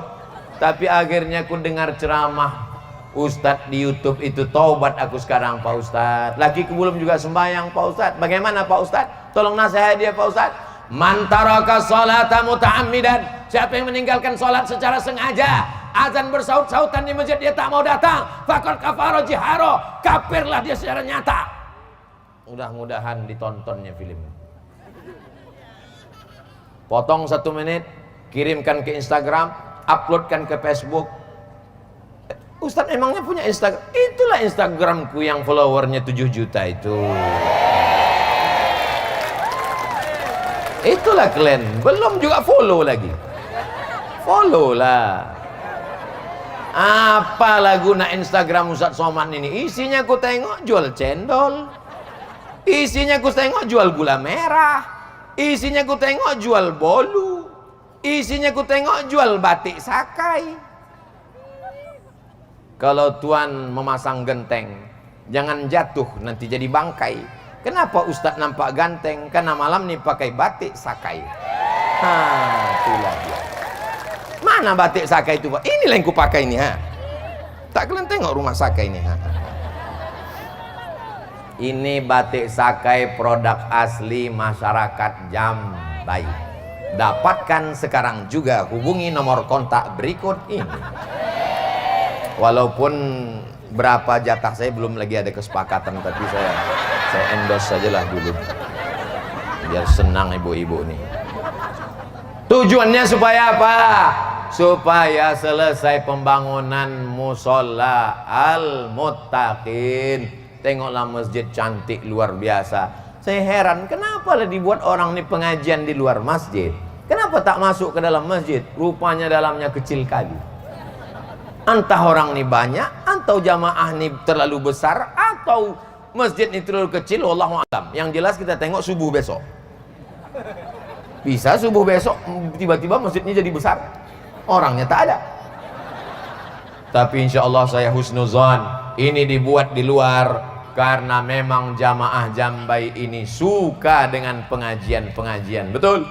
Tapi akhirnya aku dengar ceramah Ustadz di YouTube itu, taubat aku sekarang Pak Ustadz. Lakiku belum juga sembahyang Pak Ustadz. Bagaimana Pak Ustadz? Tolong nasihat dia Pak Ustadz. Man taraka sholata muta'ammidan, siapa yang meninggalkan sholat secara sengaja, azan bersaut-sautan di masjid dia tak mau datang, faqad kafara jiharo, kafirlah dia secara nyata. Mudah-mudahan ditontonnya film. Potong 1 menit, kirimkan ke Instagram, uploadkan ke Facebook. Ustadz emangnya punya Instagram? Itulah Instagramku yang followernya 7 juta itu. Itulah kalian, belum juga follow lagi. Follow lah. Apalah guna Instagram Ustadz Somad ini? Isinya ku tengok jual cendol, isinya ku tengok jual gula merah, isinya ku tengok jual bolu, isinya ku tengok jual batik sakai. Kalau Tuhan memasang genteng, jangan jatuh nanti jadi bangkai. Kenapa Ustadz nampak ganteng? Karena malam nih pakai batik sakai. Itulah dia. Mana batik sakai itu Pak? Inilah yang kupakai ini. Tak kalian tengok rumah sakai ini. Ini batik sakai produk asli masyarakat Jambai. Dapatkan sekarang juga, hubungi nomor kontak berikut ini. Walaupun berapa jatah saya belum lagi ada kesepakatan, tapi saya endorse sajalah dulu biar senang ibu-ibu nih. Tujuannya supaya apa? supaya selesai pembangunan musola al-muttaqin. Tengoklah masjid cantik luar biasa. Saya heran kenapa lah dibuat orang ini pengajian di luar masjid. Kenapa tak masuk ke dalam masjid? Rupanya dalamnya kecil kali. Entah orang ini banyak, atau jamaah ini terlalu besar, atau masjid ini terlalu kecil, wallahu a'lam. Yang jelas kita tengok subuh besok. Bisa subuh besok tiba-tiba masjidnya jadi besar, orangnya tak ada. Tapi insya Allah saya husnuzon, ini dibuat di luar karena memang jamaah Jambai ini suka dengan pengajian-pengajian. Betul?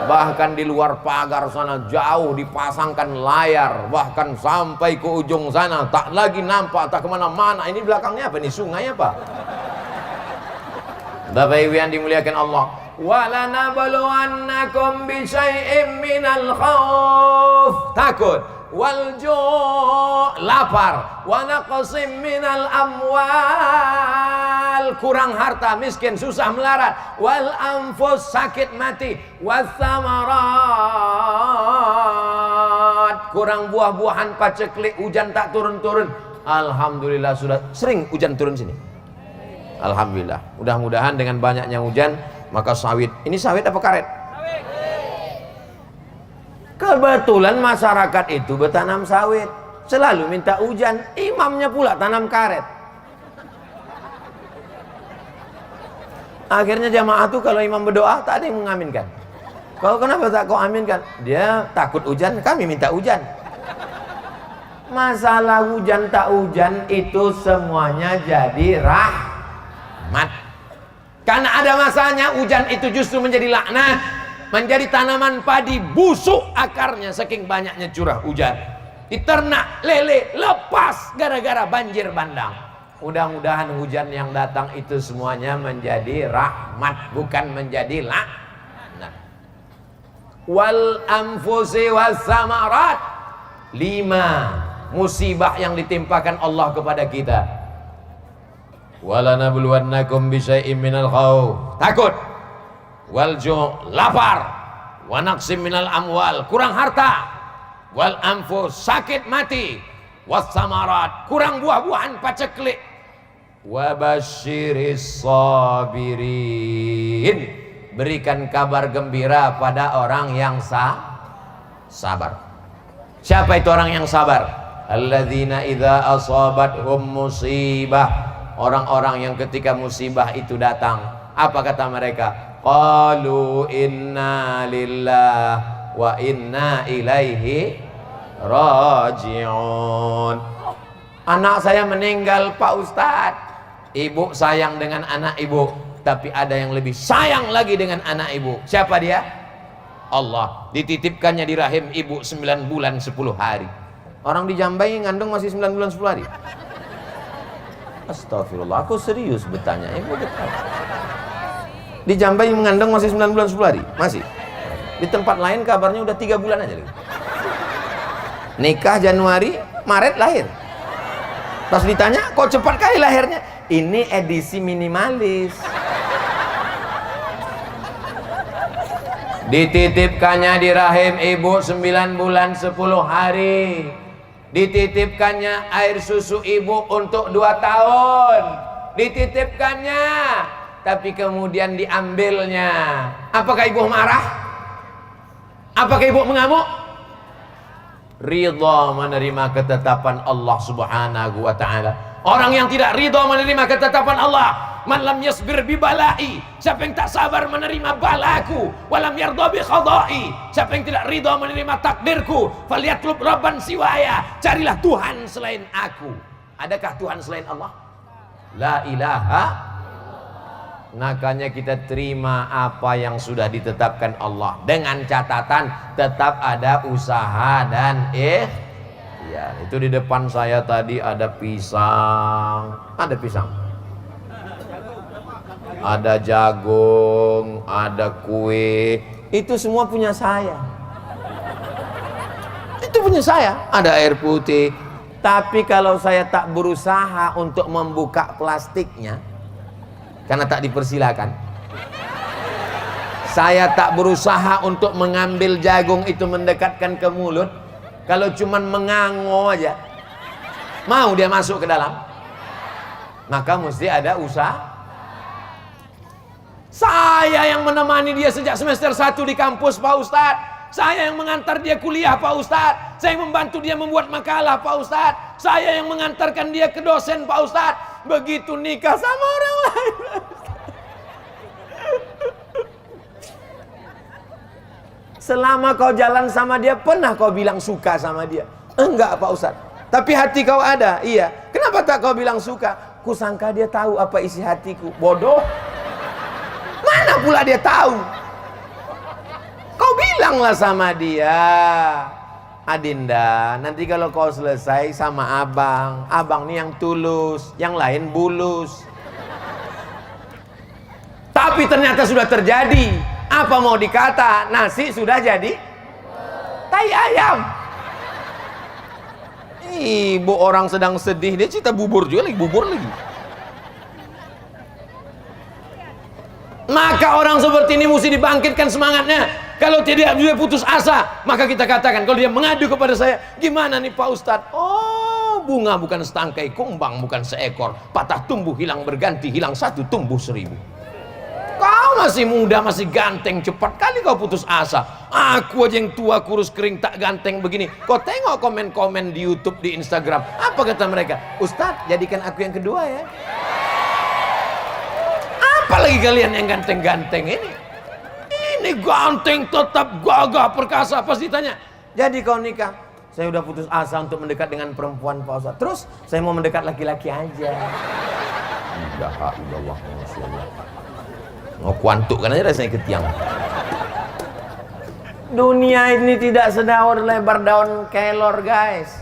Bahkan di luar pagar sana jauh dipasangkan layar, bahkan sampai ke ujung sana tak lagi nampak, tak kemana-mana. Ini belakangnya apa? Ini sungai apa? Bapak Ibu yang dimuliakan Allah, walanabluwannakum bisyai'im minal khauf, takut, wal ju', lapar, wa naqsim minal amwal, kurang harta, miskin, susah melarat, wal anfus, sakit mati, was samarat, kurang buah-buahan, paceklik, hujan tak turun-turun. Alhamdulillah sudah sering hujan turun sini. Alhamdulillah. Mudah-mudahan dengan banyaknya hujan maka sawit. Ini sawit apa karet? Sawit. Kebetulan masyarakat itu bertanam sawit. Selalu minta hujan. Imamnya pula tanam karet. Akhirnya jamaah tuh kalau imam berdoa tak ada yang mengaminkan. Kalau kenapa tak kau aminkan? Dia takut hujan, kami minta hujan. Masalah hujan tak hujan itu semuanya jadi rahmat. Karena ada masanya hujan itu justru menjadi laknat, menjadi tanaman padi busuk akarnya saking banyaknya curah hujan. Diternak lele lepas gara-gara banjir bandang. Mudah-mudahan hujan yang datang itu semuanya menjadi rahmat, bukan menjadi laknat. Wal anfusi was samarat. 5 musibah yang ditimpakan Allah kepada kita. Walanabluwannakum bisyai'im minal khauf, takut, wal ju', lapar, wa naqsim minal amwal, kurang harta, wal anfus, sakit mati, was samarat, kurang buah-buahan, paceklik, wa basyiris sabirin, berikan kabar gembira pada orang yang sabar. Siapa itu orang yang sabar? Alladzina idza asabathum musibah, orang-orang yang ketika musibah itu datang, apa kata mereka? Qalu inna lillah wa inna ilaihi raji'un. Anak saya meninggal Pak Ustadz. Ibu sayang dengan anak ibu, tapi ada yang lebih sayang lagi dengan anak ibu. Siapa dia? Allah. Dititipkannya di rahim ibu 9 bulan 10 hari. Orang di Jambai ngandung masih 9 bulan 10 hari. Astagfirullah, aku serius bertanya. Ibu betul. Di Jambai mengandung masih 9 bulan 10 hari? Masih. Di tempat lain kabarnya udah 3 bulan aja. Nikah Januari, Maret lahir. Pas ditanya, kok cepat kali lahirnya? Ini edisi minimalis. Dititipkannya di rahim ibu 9 bulan 10 hari. Dititipkannya air susu ibu untuk 2 tahun. Dititipkannya, tapi kemudian diambilnya. Apakah ibu marah? Apakah ibu mengamuk? Ridha menerima ketetapan Allah Subhanahu wa ta'ala. Orang yang tidak ridha menerima ketetapan Allah, man lam yasbir bi balai, siapa yang tak sabar menerima balaku, walam yarda bi khadai, siapa yang tidak ridha menerima takdirku, falyatlub rabban siwaya, carilah Tuhan selain aku. Adakah Tuhan selain Allah? La ilaha. Makanya kita terima apa yang sudah ditetapkan Allah, dengan catatan tetap ada usaha dan ya, itu di depan saya tadi ada pisang, ada jagung, ada kue, itu semua punya saya. Itu punya saya. Ada air putih. Tapi kalau saya tak berusaha untuk membuka plastiknya, karena tak dipersilakan, Saya tak berusaha untuk mengambil jagung itu mendekatkan ke mulut. Kalau cuman mengango aja, mau dia masuk ke dalam, maka mesti ada usaha. Saya yang menemani dia sejak semester 1 di kampus, Pak Ustadz. Saya yang mengantar dia kuliah, Pak Ustadz. Saya yang membantu dia membuat makalah, Pak Ustadz. Saya yang mengantarkan dia ke dosen, Pak Ustadz. Begitu nikah sama orang lain, selama kau jalan sama dia, pernah kau bilang suka sama dia? Enggak, Pak Ustadz. Tapi hati kau ada? Iya. Kenapa tak kau bilang suka? Kusangka dia tahu apa isi hatiku. Bodoh. Mana pula dia tahu? Kau bilanglah sama dia, Adinda, nanti kalau kau selesai sama abang, abang nih yang tulus, yang lain bulus. Tapi ternyata sudah terjadi. Apa mau dikata? Nasi sudah jadi tai ayam. Ibu orang sedang sedih, dia cerita bubur juga lagi, bubur lagi. Maka orang seperti ini mesti dibangkitkan semangatnya. Kalau tidak dia putus asa, maka kita katakan, kalau dia mengadu kepada saya, gimana nih Pak Ustadz? Oh, bunga bukan setangkai, kumbang bukan seekor, patah tumbuh hilang berganti, hilang satu tumbuh 1000. Kau masih muda, masih ganteng, cepat kali kau putus asa. Aku aja yang tua, kurus, kering, tak ganteng begini. Kau tengok komen-komen di YouTube, di Instagram. Apa kata mereka? Ustadz, jadikan aku yang kedua ya. Apalagi kalian yang ganteng-ganteng ini. Ini ganteng, tetap gagah, perkasa. Pasti tanya, jadi kau nikah? Saya udah putus asa untuk mendekat dengan perempuan, Pak Ustadz. Terus, saya mau mendekat laki-laki aja. Alhamdulillah, Masya Allah. Mau kuantukkan aja rasanya ke tiang. Dunia ini tidak sedaun lebar daun kelor, guys.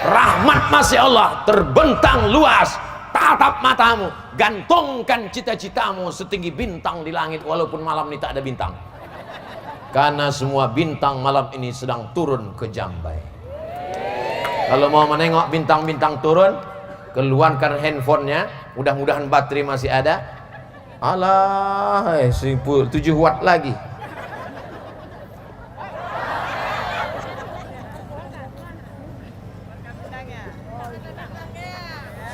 Rahmat Masya Allah terbentang luas. Tatap matamu, gantungkan cita-citamu setinggi bintang di langit, walaupun malam ini tak ada bintang. Karena semua bintang malam ini sedang turun ke Jambai. Kalau mau menengok bintang-bintang turun, keluarkan handphonenya, mudah-mudahan baterai masih ada. Alah, 7 watt lagi.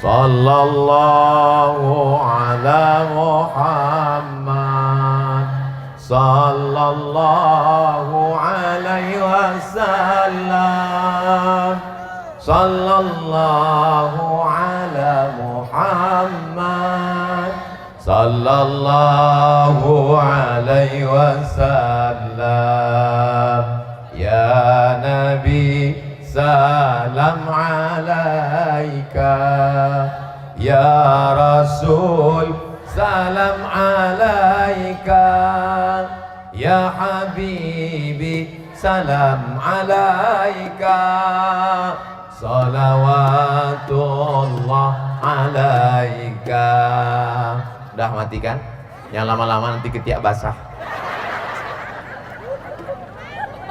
Sallallahu ala Muhammad, sallallahu alaihi wasallam, sallallahu ala Muhammad, sallallahu alaihi wasallam. Ya Nabi, salam alaika. Ya Rasul, salam alaika. Ya Habibi, salam alaika. Salawatullah alaika. Udah matikan? Yang lama-lama nanti ketiak basah.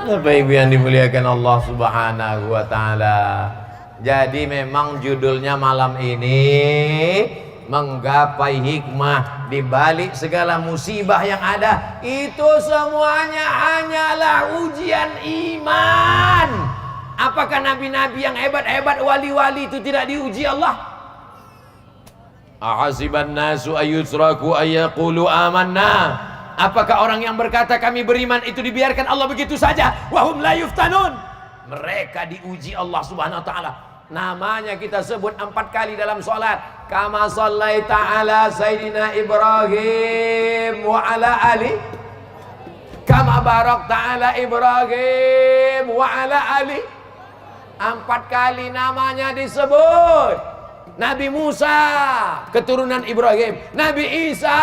Bapak Ibu yang dimuliakan Allah Subhanahu wa taala. Jadi memang judulnya malam ini menggapai hikmah di balik segala musibah yang ada. Itu semuanya hanyalah ujian iman. Apakah nabi-nabi yang hebat-hebat, wali-wali itu tidak diuji Allah? Ahasiban nasu ayyusraku ayyaqulu amanna. Apakah orang yang berkata kami beriman itu dibiarkan Allah begitu saja? Wahum la yuftanun. Mereka diuji Allah Subhanahu wa taala. Namanya kita sebut 4 kali dalam salat. Kama shallaita ala sayyidina Ibrahim wa ala ali. Kama barakta ala Ibrahim wa ala ali. 4 kali namanya disebut. Nabi Musa keturunan Ibrahim, Nabi Isa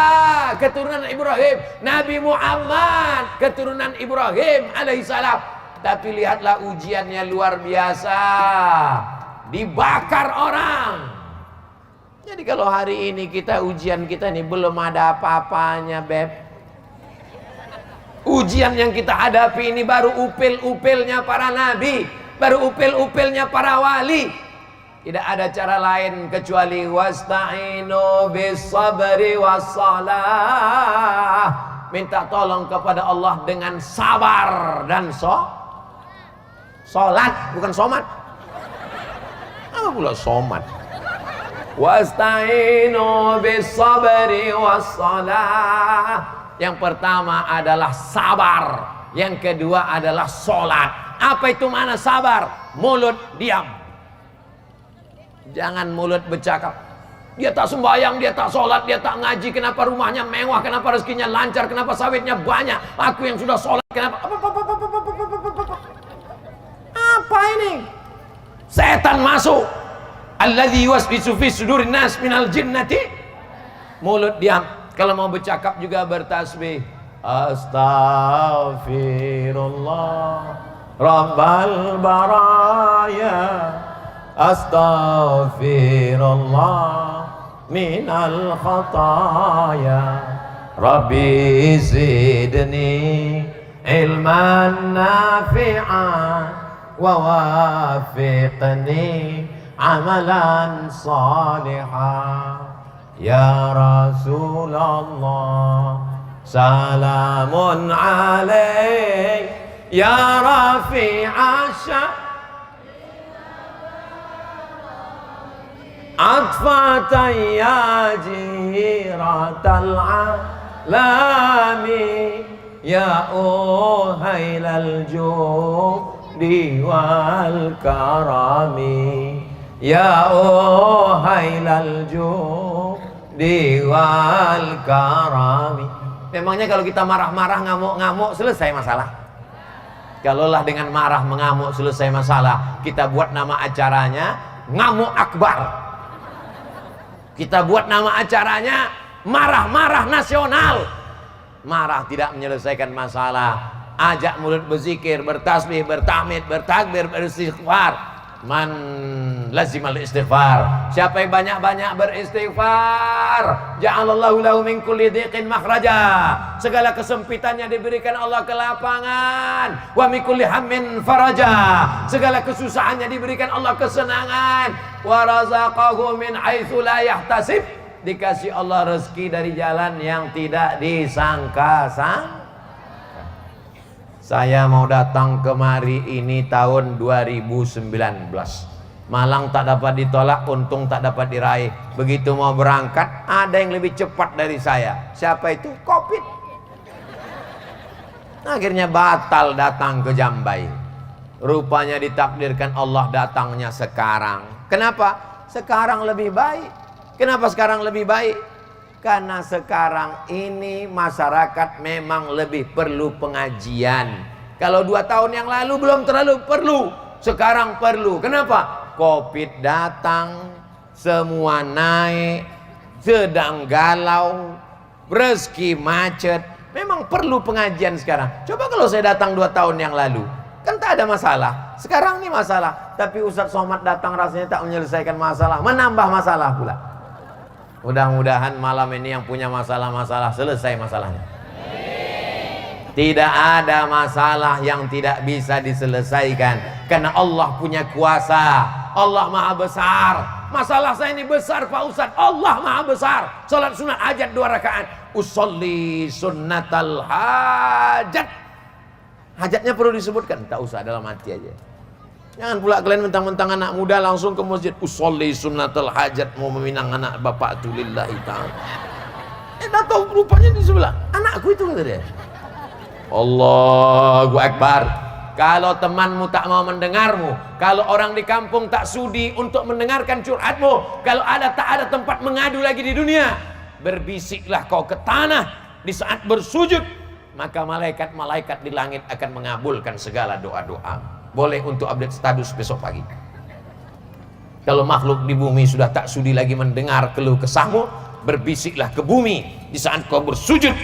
keturunan Ibrahim, Nabi Muhammad keturunan Ibrahim alaihissalam. Tapi lihatlah ujiannya luar biasa, dibakar orang. Jadi kalau hari ini ujian kita ini belum ada apa-apanya, Beb. Ujian yang kita hadapi ini baru upil-upilnya para nabi, baru upil-upilnya para wali. Tidak ada cara lain kecuali wasta'inu bis sabri was salah. minta tolong kepada Allah dengan sabar dan solat, bukan somat. Apa pula somat? Wasta'inu bis sabri was salah. Yang pertama adalah sabar, yang kedua adalah solat. Apa itu mana sabar? Mulut diam, jangan mulut bercakap. Dia tak sembahyang, dia tak sholat, dia tak ngaji. Kenapa rumahnya mewah? Kenapa rezekinya lancar? Kenapa sawitnya banyak? Aku yang sudah sholat, kenapa? Apa ini? Setan masuk. Alladzi yuwaswisu fi sudurin nas minal jinnati. Mulut diam. Kalau mau bercakap juga bertasbih. Astaghfirullah Rabbal baraya. Astaghfirullah minal khataya. Rabbi zidni ilman nafi'an wa wafiqni amalan salihan. Ya Rasulullah salamun alaik ya rafi'asya atfatan ya jiratal alami ya uhailal judi wal karami ya uhailal judi wal karami. Memangnya kalau kita marah-marah, ngamuk-ngamuk, selesai masalah? Kalaulah dengan marah mengamuk selesai masalah, kita buat nama acaranya Ngamuk Akbar. Kita buat nama acaranya Marah-marah Nasional. Marah tidak menyelesaikan masalah. Ajak mulut berzikir, bertasbih, bertahmid, bertakbir, beristighfar. Man lazimal istighfar. Siapa yang banyak-banyak beristighfar, ja'alallahu lahu min kulli dhiqin makhraja. Segala kesempitannya diberikan Allah kelapangan. Wa min kulli hammin faraja. Segala kesusahannya diberikan Allah kesenangan. Wa razaqahu min haitsu la yahtasib. Dikasih Allah rezeki dari jalan yang tidak disangka-sangka. Saya mau datang kemari ini tahun 2019. Malang tak dapat ditolak, untung tak dapat diraih. Begitu mau berangkat, ada yang lebih cepat dari saya. Siapa itu? Covid. Akhirnya batal datang ke Jambai. Rupanya ditakdirkan Allah datangnya sekarang. Kenapa? Sekarang lebih baik. Kenapa sekarang lebih baik? Karena sekarang ini masyarakat memang lebih perlu pengajian. Kalau 2 tahun yang lalu belum terlalu perlu, sekarang perlu. Kenapa? Covid datang, semua naik, sedang galau, rezeki macet. Memang perlu pengajian sekarang. Coba kalau saya datang 2 tahun yang lalu, kan tak ada masalah. Sekarang ini masalah. Tapi Ustadz Somad datang rasanya tak menyelesaikan masalah, menambah masalah pula. Mudah-mudahan malam ini yang punya masalah-masalah selesai masalahnya. Tidak ada masalah yang tidak bisa diselesaikan, karena Allah punya kuasa. Allah maha besar. Masalah saya ini besar Pak Ustadz. Allah maha besar. Salat sunat hajat 2 rakaat. Usolli sunnatal hajat. Hajatnya perlu disebutkan? Tak usah, dalam hati aja. Jangan pula kalian mentang-mentang anak muda langsung ke masjid. Usolli sunnatul hajat, mau meminang anak bapak tu lillahi ta'ala. Tak tahu rupanya di sebelah anakku itu kata dia. Allahu Akbar. Kalau temanmu tak mau mendengarmu, kalau orang di kampung tak sudi untuk mendengarkan curhatmu, kalau tak ada tempat mengadu lagi di dunia, berbisiklah kau ke tanah di saat bersujud, maka malaikat-malaikat di langit akan mengabulkan segala doa-doa. Boleh untuk update status besok pagi. Kalau makhluk di bumi sudah tak sudi lagi mendengar keluh kesahmu, berbisiklah ke bumi di saat kau bersujud.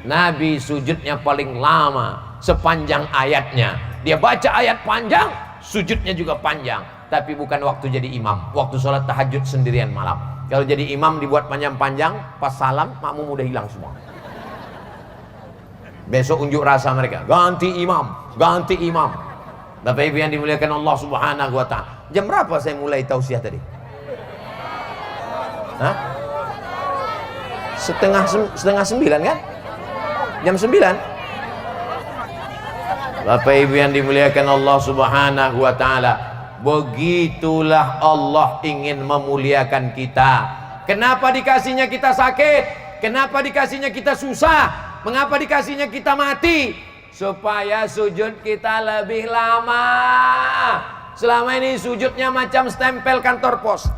Nabi sujudnya paling lama, sepanjang ayatnya. Dia baca ayat panjang, sujudnya juga panjang. Tapi bukan waktu jadi imam, waktu sholat tahajud sendirian malam. Kalau jadi imam dibuat panjang-panjang, pas salam makmum udah hilang semua. Besok unjuk rasa mereka, ganti imam, ganti imam. Bapak Ibu yang dimuliakan Allah Subhanahu wa ta'ala. Jam berapa saya mulai tausiah tadi? Hah? Setengah 9 kan? Jam 9. Bapak Ibu yang dimuliakan Allah Subhanahu wa taala, begitulah Allah ingin memuliakan kita. Kenapa dikasihnya kita sakit? Kenapa dikasihnya kita susah? Mengapa dikasihnya kita mati? Supaya sujud kita lebih lama. Selama ini sujudnya macam stempel kantor pos.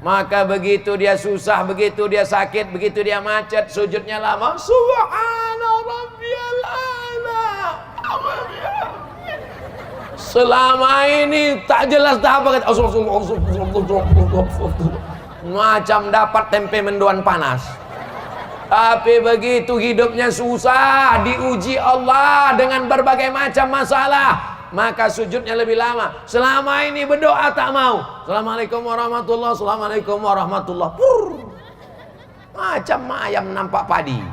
Maka begitu dia susah, begitu dia sakit, begitu dia macet, sujudnya lama. Subhana rabbiyal a'la. Selama ini tak jelas dah apa kata. Macam dapat tempe mendoan panas. Tapi begitu hidupnya susah, diuji Allah dengan berbagai macam masalah, maka sujudnya lebih lama. Selama ini berdoa tak mau. Assalamualaikum warahmatullahi, assalamualaikum warahmatullahi. Macam ayam nampak padi.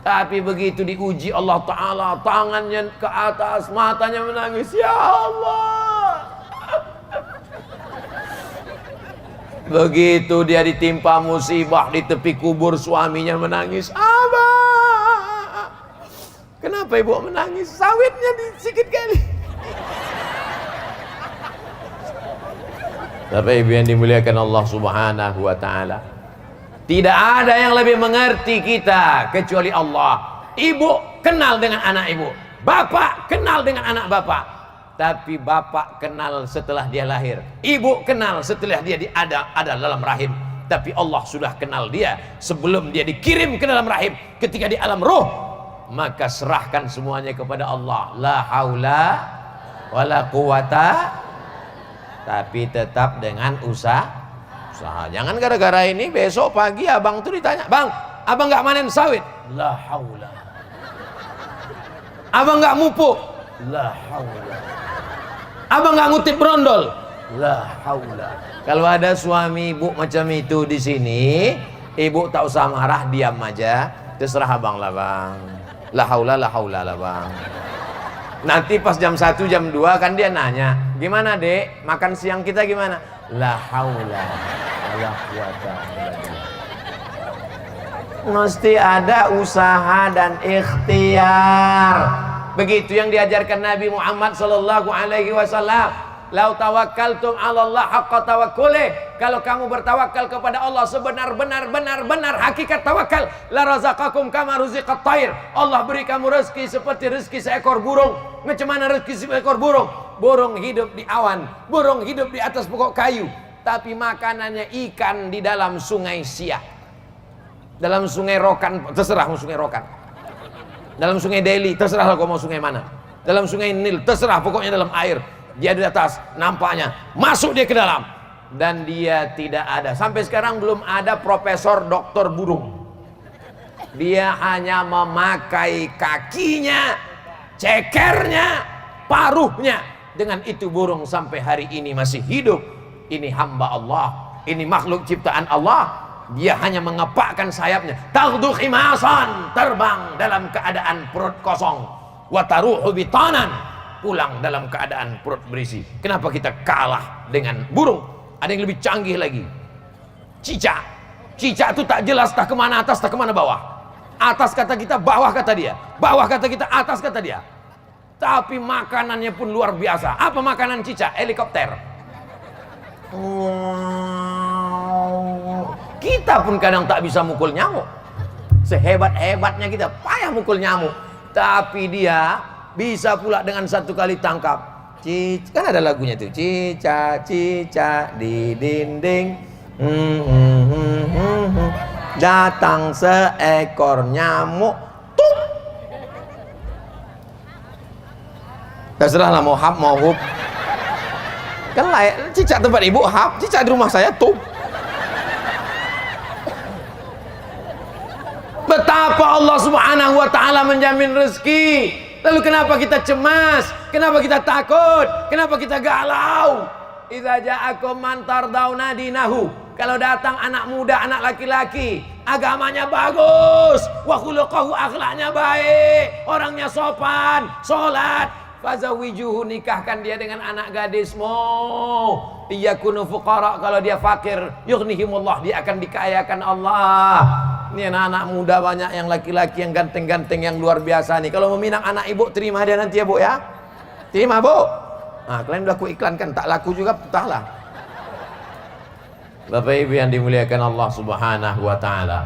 Tapi begitu diuji Allah Ta'ala, tangannya ke atas, matanya menangis. Ya Allah. Begitu dia ditimpa musibah di tepi kubur, suaminya menangis. Abah, kenapa ibu menangis? Sawitnya sedikit kali. Bapak Ibu yang dimuliakan Allah Subhanahu wa taala, tidak ada yang lebih mengerti kita kecuali Allah. Ibu kenal dengan anak ibu, bapak kenal dengan anak bapak. Tapi bapak kenal setelah dia lahir, ibu kenal setelah dia ada dalam rahim. Tapi Allah sudah kenal dia sebelum dia dikirim ke dalam rahim. Ketika di alam ruh, maka serahkan semuanya kepada Allah. La haula wala quwata, tapi tetap dengan usaha. Jangan gara-gara ini besok pagi abang tuh ditanya, bang, abang nggak manen sawit? La haula. Abang nggak mupuk? La haula. Abang nggak ngutip brondol? La haula. Kalau ada suami ibu macam itu di sini, ibu tak usah marah, diam aja. Terserah abang lah bang. La haula lah bang. Nanti pas jam 1 jam 2 kan dia nanya, gimana dek, makan siang kita gimana? La haula wala quwata illa billah. Mesti ada usaha dan ikhtiar. Begitu yang diajarkan Nabi Muhammad sallallahu alaihi wasallam. Lau tawakkaltum 'ala Allah haqqa tawakkuli. Kalau kamu bertawakal kepada Allah sebenar-benar hakikat tawakal, la razaqakum kama ruziqat thair. Allah beri kamu rezeki seperti rezeki seekor burung. Macam mana rezeki seekor burung? Burung hidup di awan, burung hidup di atas pokok kayu, tapi makanannya ikan di dalam sungai Siak. Dalam sungai Rokan, terserah mau sungai Rokan. Dalam sungai Delhi, terserah kau mau sungai mana. Dalam sungai Nil, terserah, pokoknya dalam air. Dia di atas, nampaknya masuk dia ke dalam, dan dia tidak ada. Sampai sekarang belum ada profesor doktor burung. Dia hanya memakai kakinya, cekernya, paruhnya. Dengan itu burung sampai hari ini masih hidup. Ini hamba Allah, ini makhluk ciptaan Allah. Dia hanya mengepakkan sayapnya, taghdu khimasan, terbang dalam keadaan perut kosong, wa taruhu bitanan, pulang dalam keadaan perut berisi. Kenapa kita kalah dengan burung? Ada yang lebih canggih lagi, cicak. Cicak itu tak jelas tak kemana atas tak kemana bawah. Atas kata kita, bawah kata dia. Bawah kata kita, atas kata dia. Tapi makanannya pun luar biasa. Apa makanan cicak? Helikopter. Kita pun kadang tak bisa mukul nyamuk. Sehebat-hebatnya kita payah mukul nyamuk, tapi dia bisa pula dengan satu kali tangkap. Kan ada lagunya tuh, cicak di dinding, datang seekor nyamuk, tup. Terserah lah mau hap mau hup. Kan layak, cicak tempat ibu hap, cicak di rumah saya tup. Betapa Allah Subhanahu wa taala menjamin rezeki. Lalu kenapa kita cemas? Kenapa kita takut? Kenapa kita galau? Idza ja'akum man tardawna dinahu. Kalau datang anak muda, anak laki-laki, agamanya bagus, wa khuluquhu, akhlaknya baik, orangnya sopan, salat, fazawijuhu, nikahkan dia dengan anak gadismu. Iyakunu fuqara, kalau dia fakir, yughnihimullah, dia akan dikayakan Allah. nih anak-anak muda banyak yang laki-laki yang ganteng-ganteng yang luar biasa nih. Kalau meminang anak ibu, terima dia nanti ya bu ya. Terima bu. Nah, kalian udah aku iklankan, tak laku juga entahlah. Bapak ibu yang dimuliakan Allah subhanahu wa ta'ala,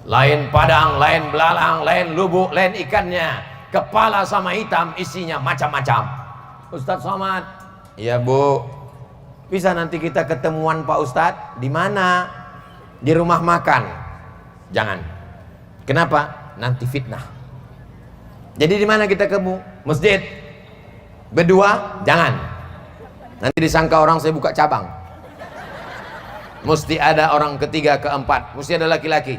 lain padang, lain belalang, lain lubuk, lain ikannya, kepala sama hitam, isinya macam-macam. Ustadz Somad, ya bu, bisa nanti kita ketemuan Pak Ustadz di mana? Di rumah makan. Jangan. Kenapa? Nanti fitnah. Jadi di mana kita ketemu? Masjid. Berdua? Jangan. Nanti disangka orang saya buka cabang. Mesti ada orang ketiga, keempat. Mesti ada laki-laki.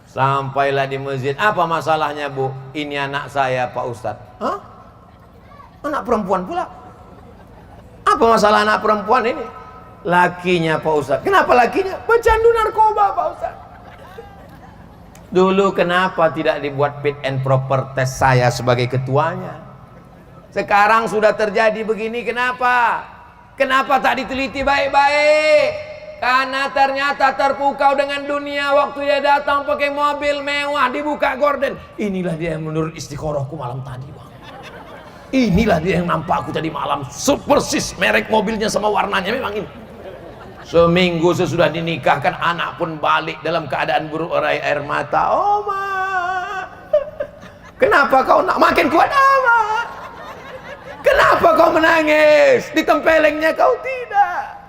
Sampailah di masjid. Apa masalahnya bu? Ini anak saya Pak Ustadz. Hah? Anak perempuan pula? Apa masalah anak perempuan ini? Lakinya Pak Ustadz. Kenapa lakinya? Pecandu narkoba Pak Ustadz. Dulu kenapa tidak dibuat fit and proper test saya sebagai ketuanya? Sekarang sudah terjadi begini, kenapa? Kenapa tak diteliti baik-baik? Karena ternyata terpukau dengan dunia. Waktu dia datang pakai mobil mewah, dibuka gorden. Inilah dia yang menurut istiqorohku malam tadi bang. Inilah dia yang nampak aku tadi malam. Persis merek mobilnya sama warnanya memang ini. Seminggu sesudah dinikahkan, anak pun balik dalam keadaan berurai air mata. Oh ma, kenapa kau nak makin kuat amat? Kenapa kau menangis? Ditempelengnya kau tidak,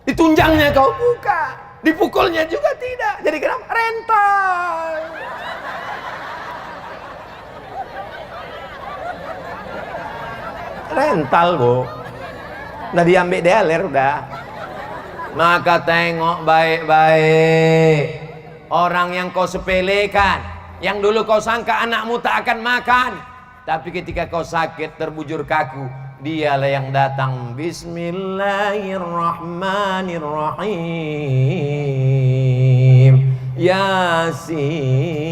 ditunjangnya kau buka, dipukulnya juga tidak. Jadi kenapa? Rental. Rental bu, udah diambil dealer udah. Maka tengok baik-baik orang yang kau sepelekan, yang dulu kau sangka anakmu tak akan makan, tapi ketika kau sakit terbujur kaku, dialah yang datang. Bismillahirrahmanirrahim. Yasin.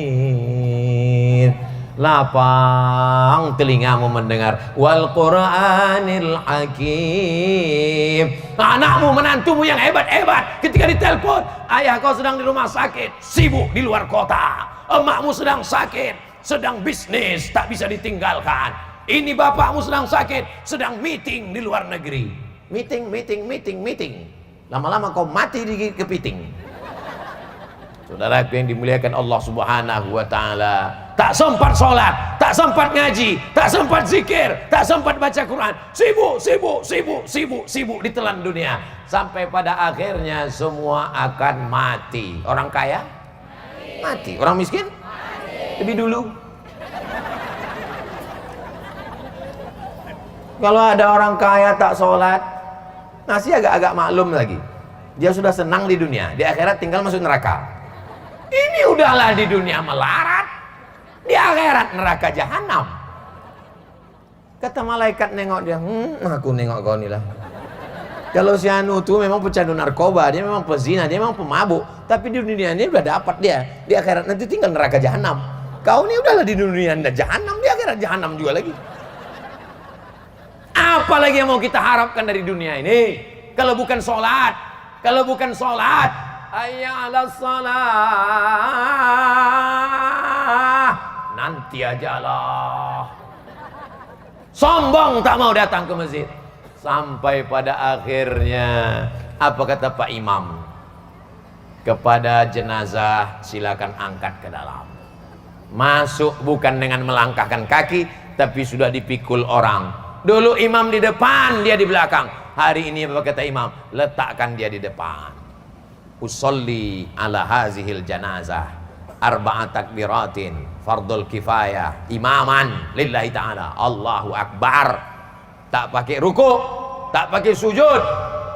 Lapang telingamu mendengar. Wal Qur'anil Hakim. Anakmu, menantumu yang hebat-hebat ketika ditelepon, ayah kau sedang di rumah sakit, sibuk di luar kota. Emakmu sedang sakit, sedang bisnis, tak bisa ditinggalkan. Ini bapakmu sedang sakit, sedang meeting di luar negeri. Meeting. Lama-lama kau mati di kepiting. Saudaraku yang dimuliakan Allah subhanahu wa ta'ala, tak sempat sholat, tak sempat ngaji, tak sempat zikir, tak sempat baca Quran. Sibuk ditelan dunia. Sampai pada akhirnya semua akan mati. Orang kaya? Mati. Orang miskin? Lebih dulu. Kalau ada orang kaya tak sholat, masih agak-agak maklum lagi. Dia sudah senang di dunia, di akhirat tinggal masuk neraka. Ini udahlah di dunia melarat, di akhirat neraka jahanam. Kata malaikat nengok dia, aku nengok kau nih lah. Kalau si anu tuh memang pecandu narkoba, dia memang pezina, dia memang pemabuk, tapi di dunia ini udah dapat dia, di akhirat nanti tinggal neraka jahanam. Kau ini udahlah di dunia anda jahanam, di akhirat jahanam juga lagi. Apalagi yang mau kita harapkan dari dunia ini? Kalau bukan sholat, hayya 'alas shalah, nanti aja lah. Sombong tak mau datang ke masjid. Sampai pada akhirnya apa kata Pak Imam? Kepada jenazah silakan angkat ke dalam. Masuk bukan dengan melangkahkan kaki, tapi sudah dipikul orang. Dulu imam di depan, dia di belakang. Hari ini apa kata imam? Letakkan dia di depan. Usolli ala hazihil janazah arba'at takbiratin fardul kifayah imaman lillahi ta'ala. Allahu Akbar. Tak pakai ruku, tak pakai sujud.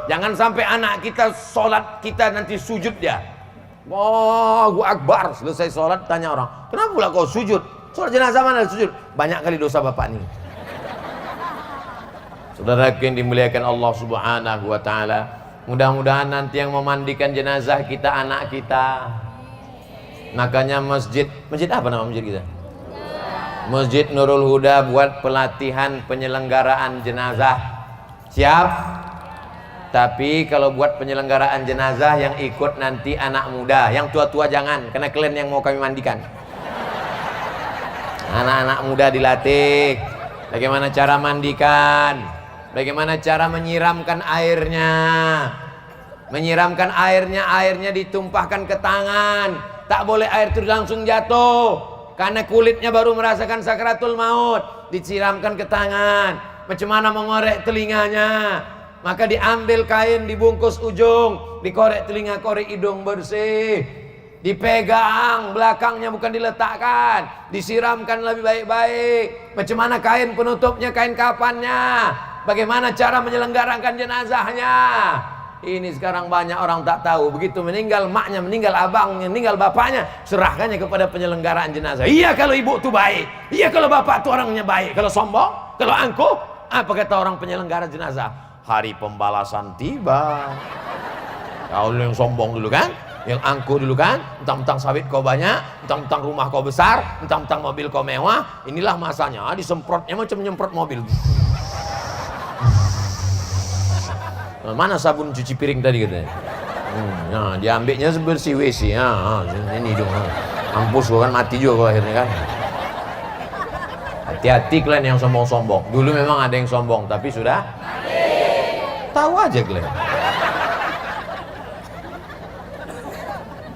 Jangan sampai anak kita sholat, kita nanti sujud dia. Allahu Akbar. Selesai sholat tanya orang, kenapa pula kau sujud? Sholat jenazah mana sujud? Banyak kali dosa bapak nih. Saudara yang dimuliakan Allah subhanahu wa ta'ala, mudah-mudahan nanti yang memandikan jenazah kita anak kita. Makanya masjid apa nama masjid kita? Masjid Nurul Huda buat pelatihan penyelenggaraan jenazah. Siap? Tapi kalau buat penyelenggaraan jenazah yang ikut nanti anak muda, yang tua-tua jangan, karena kalian yang mau kami mandikan. Anak-anak muda dilatih bagaimana cara mandikan, bagaimana cara menyiramkan airnya. Menyiramkan airnya ditumpahkan ke tangan. Tak boleh air itu langsung jatuh, karena kulitnya baru merasakan sakratul maut. Disiramkan ke tangan. Macam mana mengorek telinganya? Maka diambil kain, dibungkus ujung, dikorek telinga, korek hidung bersih, dipegang belakangnya, bukan diletakkan, disiramkan lebih baik-baik. Macam mana kain penutupnya, kain kafannya, bagaimana cara menyelenggarakan jenazahnya. Ini sekarang banyak orang tak tahu. Begitu meninggal maknya, meninggal abangnya, meninggal bapaknya, serahkannya kepada penyelenggaraan jenazah. Iya kalau ibu tu baik, iya kalau bapak tu orangnya baik. Kalau sombong, kalau angkuh, apa kata orang penyelenggara jenazah? Hari pembalasan tiba. Kau yang sombong dulu kan, yang angkuh dulu kan, mentang-mentang sawit kau banyak, mentang-mentang rumah kau besar, mentang-mentang mobil kau mewah. Inilah masanya disemprotnya macam menyemprot mobil. Mana sabun cuci piring tadi katanya? Nah, diambilnya bersih WC. Ini dong. Mampus gua kan, mati juga gua akhirnya kan. Hati-hati kalian yang sombong-sombong. Dulu memang ada yang sombong, tapi sudah tahu aja kalian.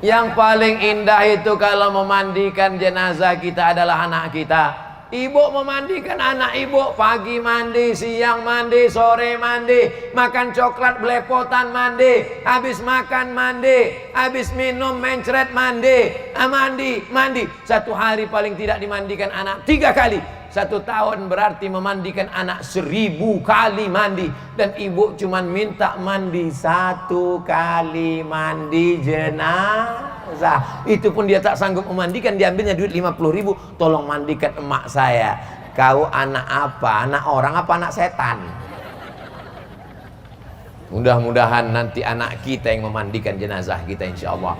Yang paling indah itu kalau memandikan jenazah kita adalah anak kita. Ibu memandikan anak ibu, pagi mandi, siang mandi, sore mandi, makan coklat belepotan mandi, habis makan mandi, habis minum mencret mandi, mandi. Satu hari paling tidak dimandikan anak 3 kali. 1 tahun berarti memandikan anak 1000 kali mandi. Dan ibu cuman minta mandi 1 kali mandi jenazah. Itu pun dia tak sanggup memandikan, diambilnya duit 50.000. Tolong mandikan emak saya. Kau anak apa? Anak orang apa anak setan? Mudah-mudahan nanti anak kita yang memandikan jenazah kita, insya Allah.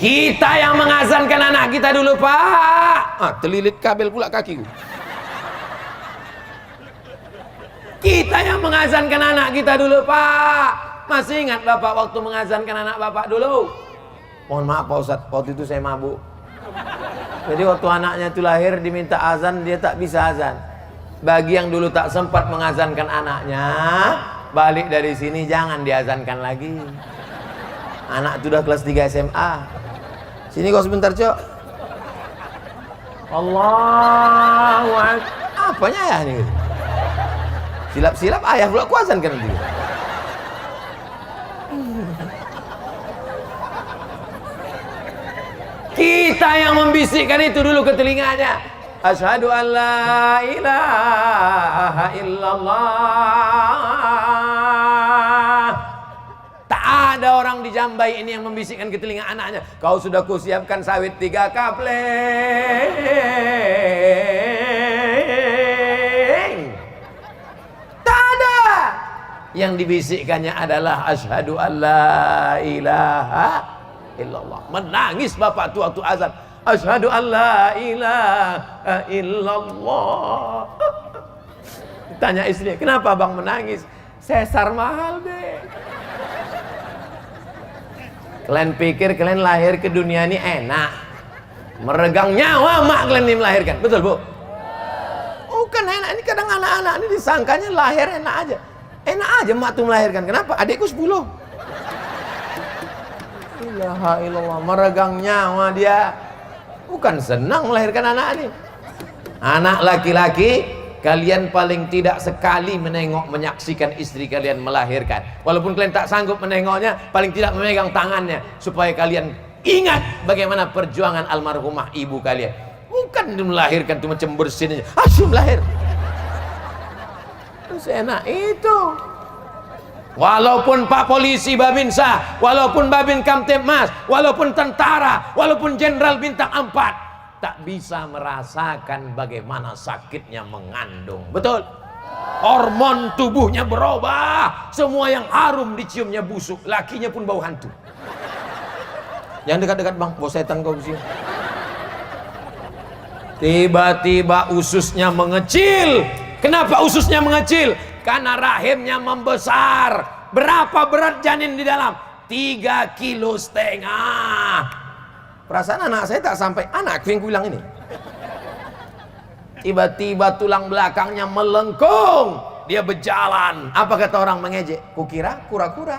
Kita yang mengazankan anak kita dulu, Pak. Terlilit kabel pula kakiku. Kita yang mengazankan anak kita dulu, Pak. Masih ingat Bapak waktu mengazankan anak Bapak dulu? Mohon maaf Pak Ustadz, waktu itu saya mabuk. Jadi waktu anaknya itu lahir diminta azan, dia tak bisa azan. Bagi yang dulu tak sempat mengazankan anaknya, balik dari sini jangan diazankan lagi. Anak itu udah kelas 3 SMA. Sini kau sebentar, Cok. Allahu Akbar. Apanya ya ini? Silap-silap ayah pula kuazankan dia. Kita yang membisikkan itu dulu ke telinganya. Asyhadu an la ilaha illallah. Tak ada orang di Jambai ini yang membisikkan ke telinga anaknya, kau sudah kusiapkan sawit 3 kapling. Tak ada. Yang dibisikkannya adalah asyhadu an la ilaha illallah. Menangis bapak tu waktu azan. Asyhadu an la ilaha illallah. Tanya istri, kenapa bang menangis? Sesar mahal deh. Kalian pikir kalian lahir ke dunia ini enak? Meregang nyawa mak kalian ini melahirkan, betul bu? Bukan enak, ini kadang anak-anak ini disangkanya lahir enak aja. Enak aja mak tuh melahirkan, kenapa? Adikku 10. Ilaha illallah, meregang nyawa dia. Bukan senang melahirkan anak ini. Anak laki-laki, kalian paling tidak sekali menengok, menyaksikan istri kalian melahirkan. Walaupun kalian tak sanggup menengoknya, paling tidak memegang tangannya, supaya kalian ingat bagaimana perjuangan almarhumah ibu kalian. Bukan melahirkan itu macam bersin aja, asyum lahir. Seenak itu. Walaupun Pak Polisi Babinsa, walaupun Babin Kamtibmas, walaupun tentara, walaupun Jenderal Bintang 4, tak bisa merasakan bagaimana sakitnya mengandung. Betul? Hormon tubuhnya berubah. Semua yang harum diciumnya busuk. Lakinya pun bau hantu. Jangan dekat-dekat bang, bau setan kau sini. Tiba-tiba ususnya mengecil. Kenapa ususnya mengecil? Karena rahimnya membesar. Berapa berat janin di dalam? 3,5 kilo. Perasaan anak saya tak sampai, anak yang bilang ini. Tiba-tiba tulang belakangnya melengkung. Dia berjalan. Apa kata orang mengejek? Kukira kura-kura.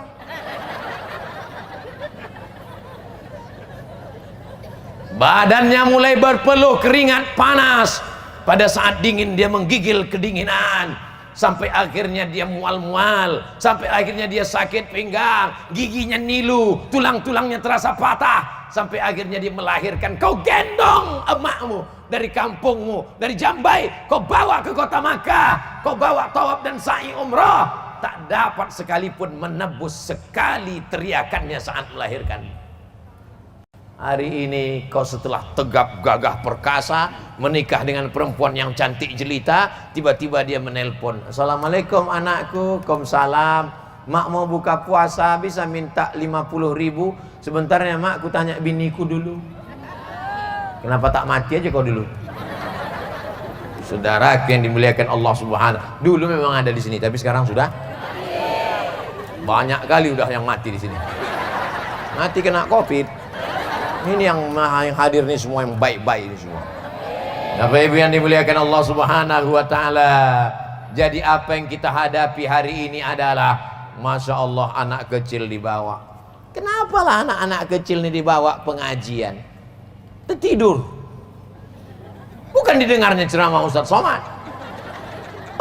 Badannya mulai berpeluh, keringat panas. Pada saat dingin dia menggigil kedinginan. Sampai akhirnya dia mual-mual. Sampai akhirnya dia sakit pinggang. Giginya nilu. Tulang-tulangnya terasa patah. Sampai akhirnya dia melahirkan. Kau gendong emakmu dari kampungmu, dari Jambai. Kau bawa ke kota Makkah. Kau bawa tawaf dan sa'i umrah. Tak dapat sekalipun menebus sekali teriakannya saat melahirkan. Hari ini kau setelah tegap gagah perkasa menikah dengan perempuan yang cantik jelita, tiba-tiba dia menelpon, "Assalamualaikum anakku." "Waalaikumsalam. Mak mau buka puasa, bisa minta 50.000. Sebentar ya mak, aku tanya biniku dulu." Kenapa tak mati aja kau dulu? Saudara yang dimuliakan Allah Subhanahu, dulu memang ada di sini, tapi sekarang sudah banyak kali udah yang mati di sini. Mati kena Covid. Ini yang hadir nih semua yang baik-baik ini semua. Bapak Ibu yang dimuliakan Allah Subhanahu wa taala. Jadi apa yang kita hadapi hari ini adalah, Masya Allah, anak kecil dibawa. Kenapa lah anak-anak kecil ini dibawa pengajian? Tidur. Bukan didengarnya ceramah Ustaz Somad.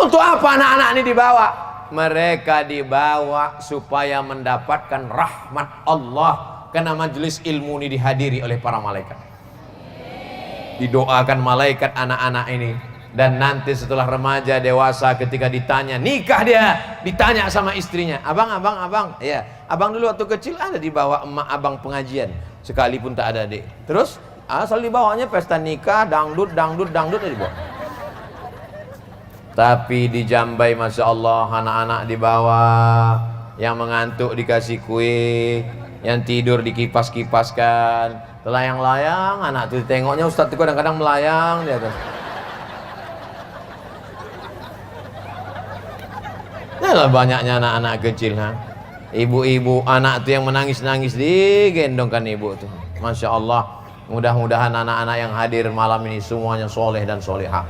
Untuk apa anak-anak ini dibawa? Mereka dibawa supaya mendapatkan rahmat Allah. Karena majelis ilmu ini dihadiri oleh para malaikat. Didoakan malaikat anak-anak ini. Dan nanti setelah remaja dewasa ketika ditanya nikah, dia ditanya sama istrinya, abang. Ya, abang dulu waktu kecil ada dibawa emak abang pengajian, sekalipun tak ada adik. Terus asal dibawanya pesta nikah, dangdut dibawa. Tapi di Jambai Masya Allah anak-anak dibawa, yang mengantuk dikasih kue, yang tidur dikipas-kipaskan, telayang-layang. Anak tuh tengoknya Ustadz itu kadang-kadang melayang di atas. Nah, banyaknya anak-anak kecil, ibu-ibu anak tuh yang menangis-nangis digendongkan ibu tuh. Masya Allah. Mudah-mudahan anak-anak yang hadir malam ini semuanya soleh dan solehah.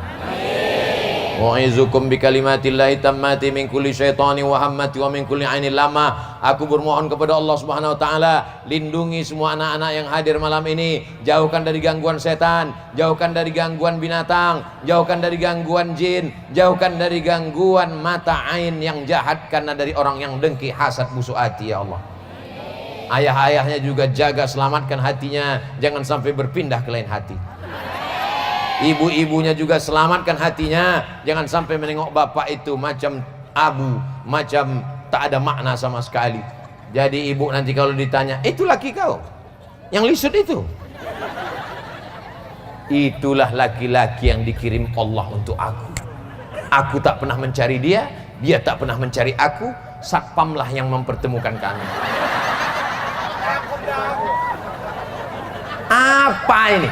Wa'izukum bikalimatillahi tammati min kulli syaitani wa hammati wa min kulli ainil lama. Aku bermohon kepada Allah Subhanahu wa taala, lindungi semua anak-anak yang hadir malam ini, jauhkan dari gangguan setan, jauhkan dari gangguan binatang, jauhkan dari gangguan jin, jauhkan dari gangguan mata ain yang jahat karena dari orang yang dengki, hasad, busuk hati, ya Allah. Ayah-ayahnya juga jaga, selamatkan hatinya, jangan sampai berpindah ke lain hati. Ibu-ibunya juga selamatkan hatinya, jangan sampai menengok bapak itu macam abu, macam tak ada makna sama sekali. Jadi ibu nanti kalau ditanya, itu laki kau yang lisut itu? Itulah laki-laki yang dikirim Allah untuk aku. Aku tak pernah mencari dia, dia tak pernah mencari aku. Satpamlah yang mempertemukan kami. Apa ini?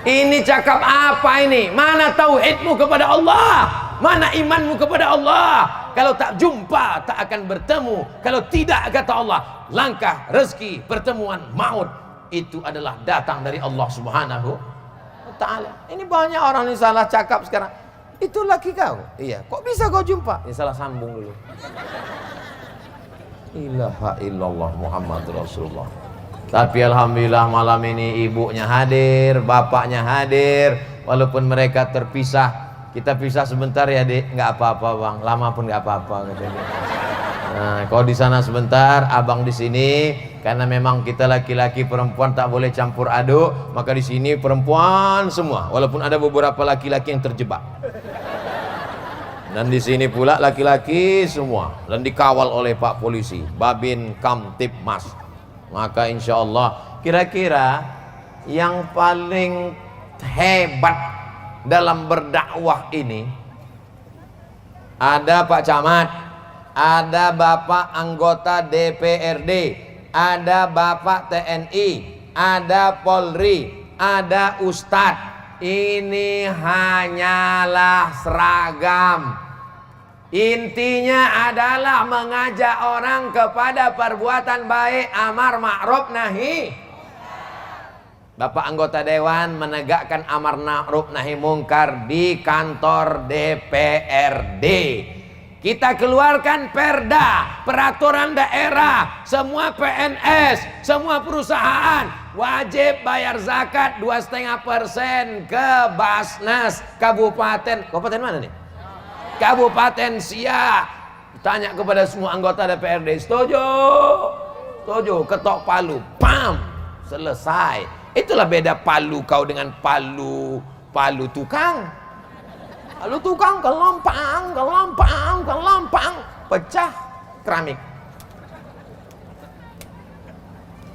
Ini cakap apa ini? Mana tauhidmu kepada Allah? Mana imanmu kepada Allah? Kalau tak jumpa, tak akan bertemu. Kalau tidak, kata Allah, langkah, rezeki, pertemuan, maut, itu adalah datang dari Allah Subhanahu wa ta'ala. Ini banyak orang yang salah cakap sekarang. Itu laki kau? Iya. Kok bisa kau jumpa? Ini salah sambung dulu. Ilaha illallah Muhammad Rasulullah. Tapi alhamdulillah malam ini ibunya hadir, bapaknya hadir. Walaupun mereka terpisah, kita pisah sebentar ya Dek, nggak apa-apa Bang, lama pun nggak apa-apa katanya. Nah, kalau di sana sebentar, abang di sini, karena memang kita laki-laki perempuan tak boleh campur aduk, maka di sini perempuan semua. Walaupun ada beberapa laki-laki yang terjebak. Dan di sini pula laki-laki semua, dan dikawal oleh Pak Polisi, Babin Kamtibmas. Maka insya Allah, kira-kira yang paling hebat dalam berdakwah ini ada Pak Camat, ada Bapak anggota DPRD, ada Bapak TNI, ada Polri, ada Ustadz. Ini hanyalah seragam. Intinya adalah mengajak orang kepada perbuatan baik, amar ma'ruf nahi. Bapak anggota dewan menegakkan amar ma'ruf nahi mungkar di kantor DPRD. Kita keluarkan perda, peraturan daerah, semua PNS, semua perusahaan wajib bayar zakat 2,5% ke Basnas Kabupaten. Kabupaten mana nih? Kabupaten Siak. Tanya kepada semua anggota DPRD, setuju? Setuju, ketok palu, pam, selesai. Itulah beda palu kau dengan palu tukang. Palu tukang kelompang, pecah keramik.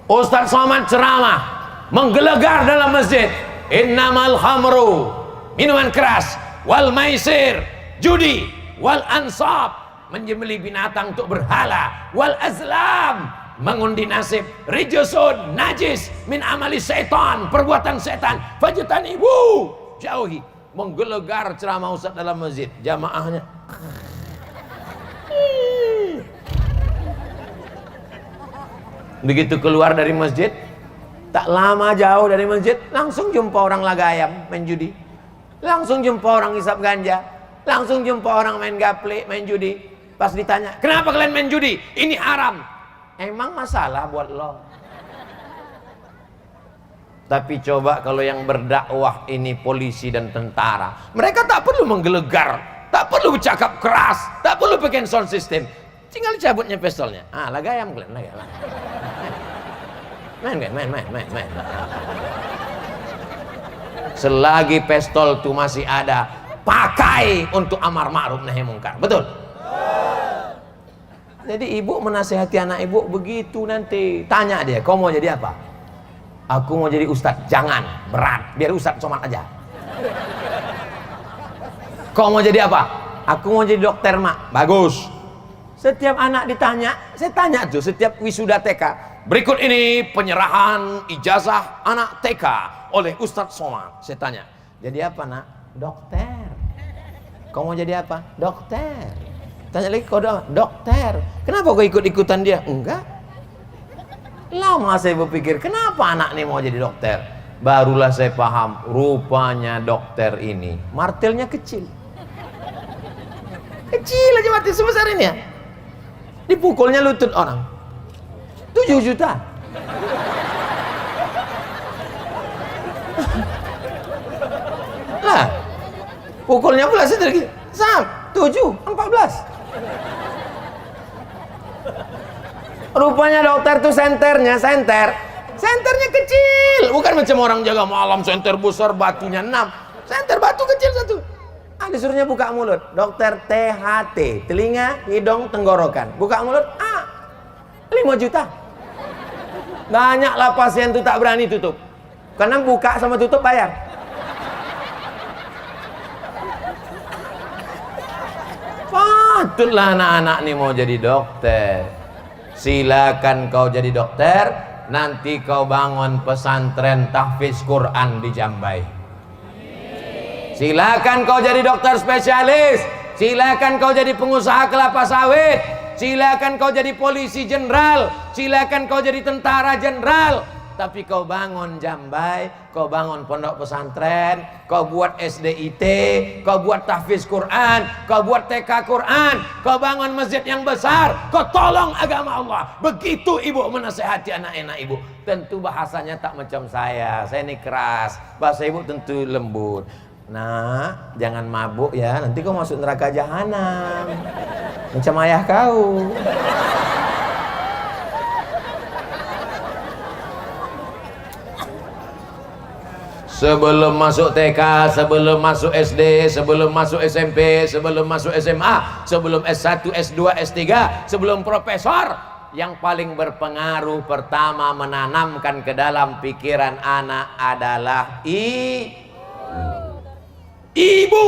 Ustaz Somad ceramah, menggelegar dalam masjid. Innamal khamru, minuman keras, wal maisir, judi, wal ansab, menyembelih binatang untuk berhala, wal azlam, mengundi nasib, rijusun, najis, min amali setan, perbuatan setan, fajutan ibu, jauhi. Menggelegar ceramah Ustaz dalam masjid, jamaahnya begitu keluar dari masjid, tak lama jauh dari masjid langsung jumpa orang laga ayam main judi, langsung jumpa orang hisap ganja, langsung jumpa orang main gaple, main judi. Pas ditanya, kenapa kalian main judi? Ini haram. Emang masalah buat lo? Tapi coba kalau yang berdakwah ini polisi dan tentara, mereka tak perlu menggelegar, tak perlu bercakap keras, tak perlu pakai sound system, tinggal cabutnya pistolnya. Laga ayam kalian, laga. Main. Selagi pistol itu masih ada, pakai untuk amar ma'ruf nahi mungkar. Betul? Jadi ibu menasihati anak ibu begitu, nanti tanya dia, kau mau jadi apa? Aku mau jadi ustadz. Jangan, berat, biar Ustadz Somad aja. Kau mau jadi apa? Aku mau jadi dokter, mak. Bagus. Setiap anak ditanya, saya tanya tuh setiap wisuda TK, berikut ini penyerahan ijazah anak TK oleh Ustadz Somad. Saya tanya, jadi apa nak? Dokter. Kau mau jadi apa? Dokter. Tanya lagi, kau dokter. Kenapa kau ikut-ikutan dia? Enggak. Lama saya berpikir, kenapa anak ini mau jadi dokter? Barulah saya paham, rupanya dokter ini martilnya kecil. Kecil aja martil, sebesar ini ya. Dipukulnya lutut orang. 7 juta. Lah, pukulnya pula sedikit. 7, 14. Rupanya dokter tuh senternya kecil, bukan macam orang jaga malam senter besar batunya 6, senter batu kecil satu. Disuruhnya buka mulut, dokter THT, telinga, hidung, tenggorokan, buka mulut, 5 juta. Banyaklah pasien tuh tak berani tutup, karena buka sama tutup bayar. Patutlah anak-anak nih mau jadi dokter. Silakan kau jadi dokter, nanti kau bangun pesantren tahfiz Quran di Jambai. Silakan kau jadi dokter spesialis, silakan kau jadi pengusaha kelapa sawit, silakan kau jadi polisi jenderal, silakan kau jadi tentara jenderal. Tapi kau bangun Jambai, kau bangun pondok pesantren, kau buat SDIT, kau buat tahfiz Quran, kau buat TK Quran, kau bangun masjid yang besar, kau tolong agama Allah. Begitu ibu menasehati anak-anak ibu. Tentu bahasanya tak macam saya ini keras, bahasa ibu tentu lembut. Nah, jangan mabuk ya, nanti kau masuk neraka jahanam macam ayah kau. Sebelum masuk TK, sebelum masuk SD, sebelum masuk SMP, sebelum masuk SMA, sebelum S1, S2, S3, sebelum profesor, yang paling berpengaruh pertama menanamkan ke dalam pikiran anak adalah ibu